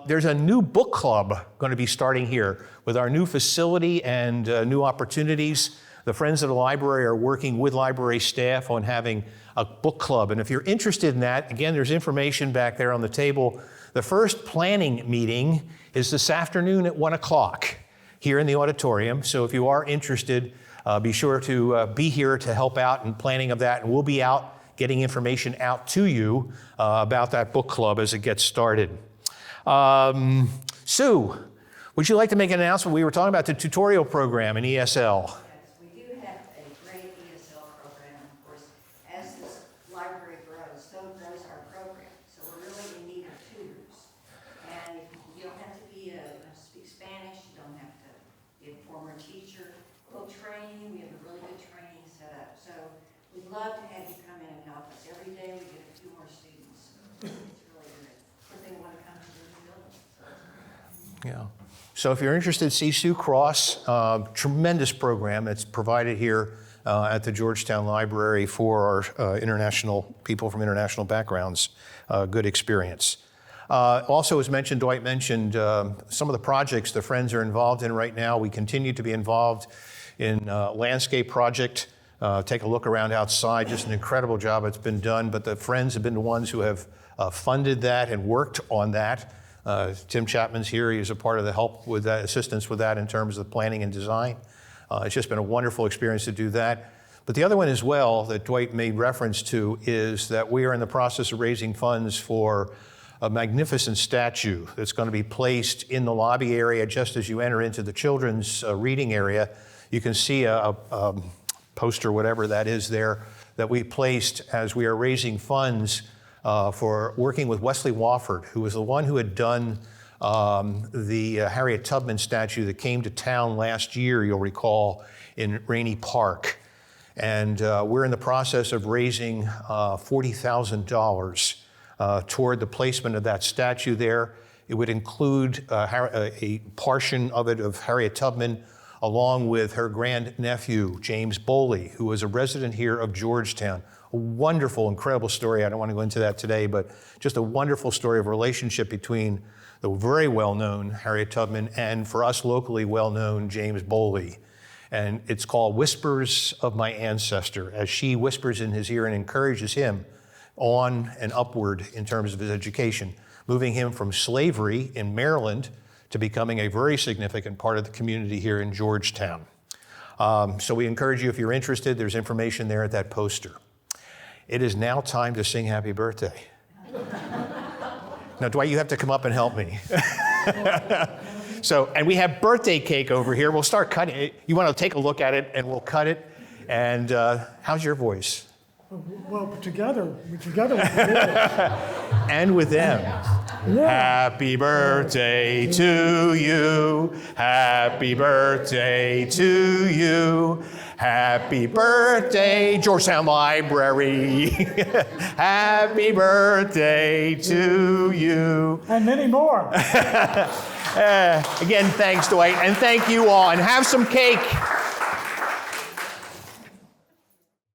There's a new book club going to be starting here with our new facility and new opportunities. The Friends of the Library are working with library staff on having a book club, and if you're interested in that, again, there's information back there on the table. The first planning meeting is this afternoon at 1 o'clock here in the auditorium. So if you are interested, be sure to be here to help out in planning of that. And we'll be out getting information out to you about that book club as it gets started. Sue, would you like to make an announcement? We were talking about the tutorial program in ESL. Yes, we do have a great ESL program. Of course, as this library grows, so grows our program. So we're really in need of tutors. And you don't have to speak Spanish. You don't have to be a former teacher. We'll train you. We have a really good training set up. So we'd love to have you come in and help us. Every day we get a few more students. It's really good. But they want to come to the building. Yeah. So if you're interested, see Sue Cross, tremendous program that's provided here at the Georgetown Library for our international people from international backgrounds. Good experience. Also, as mentioned, Dwight mentioned some of the projects the Friends are involved in right now. We continue to be involved in landscape project. Take a look around outside, just an incredible job that's been done, but the Friends have been the ones who have funded that and worked on that. Tim Chapman's here. He was a part of the help with that, assistance with that in terms of planning and design. It's just been a wonderful experience to do that. But the other one as well that Dwight made reference to is that we are in the process of raising funds for a magnificent statue that's going to be placed in the lobby area just as you enter into the children's reading area. You can see a poster, whatever that is there, that we placed as we are raising funds for working with Wesley Wofford, who was the one who had done the Harriet Tubman statue that came to town last year, you'll recall, in Rainey Park. And we're in the process of raising $40,000 toward the placement of that statue there. It would include a portion of it of Harriet Tubman, along with her grandnephew, James Boley, who was a resident here of Georgetown. A wonderful, incredible story. I don't want to go into that today, but just a wonderful story of relationship between the very well-known Harriet Tubman and, for us locally well-known, James Boley. And it's called Whispers of My Ancestor, as she whispers in his ear and encourages him on and upward in terms of his education, moving him from slavery in Maryland to becoming a very significant part of the community here in Georgetown. So we encourage you, if you're interested, there's information there at that poster. It is now time to sing happy birthday. Now, Dwight, you have to come up and help me. So, and we have birthday cake over here. We'll start cutting it. You want to take a look at it and we'll cut it. And how's your voice? Well, together we can do it. And with them. Yeah. Happy birthday to you. Happy birthday to you. Happy birthday, Georgetown Library. Happy birthday to you. And many more. Again, thanks, Dwight. And thank you all. And have some cake.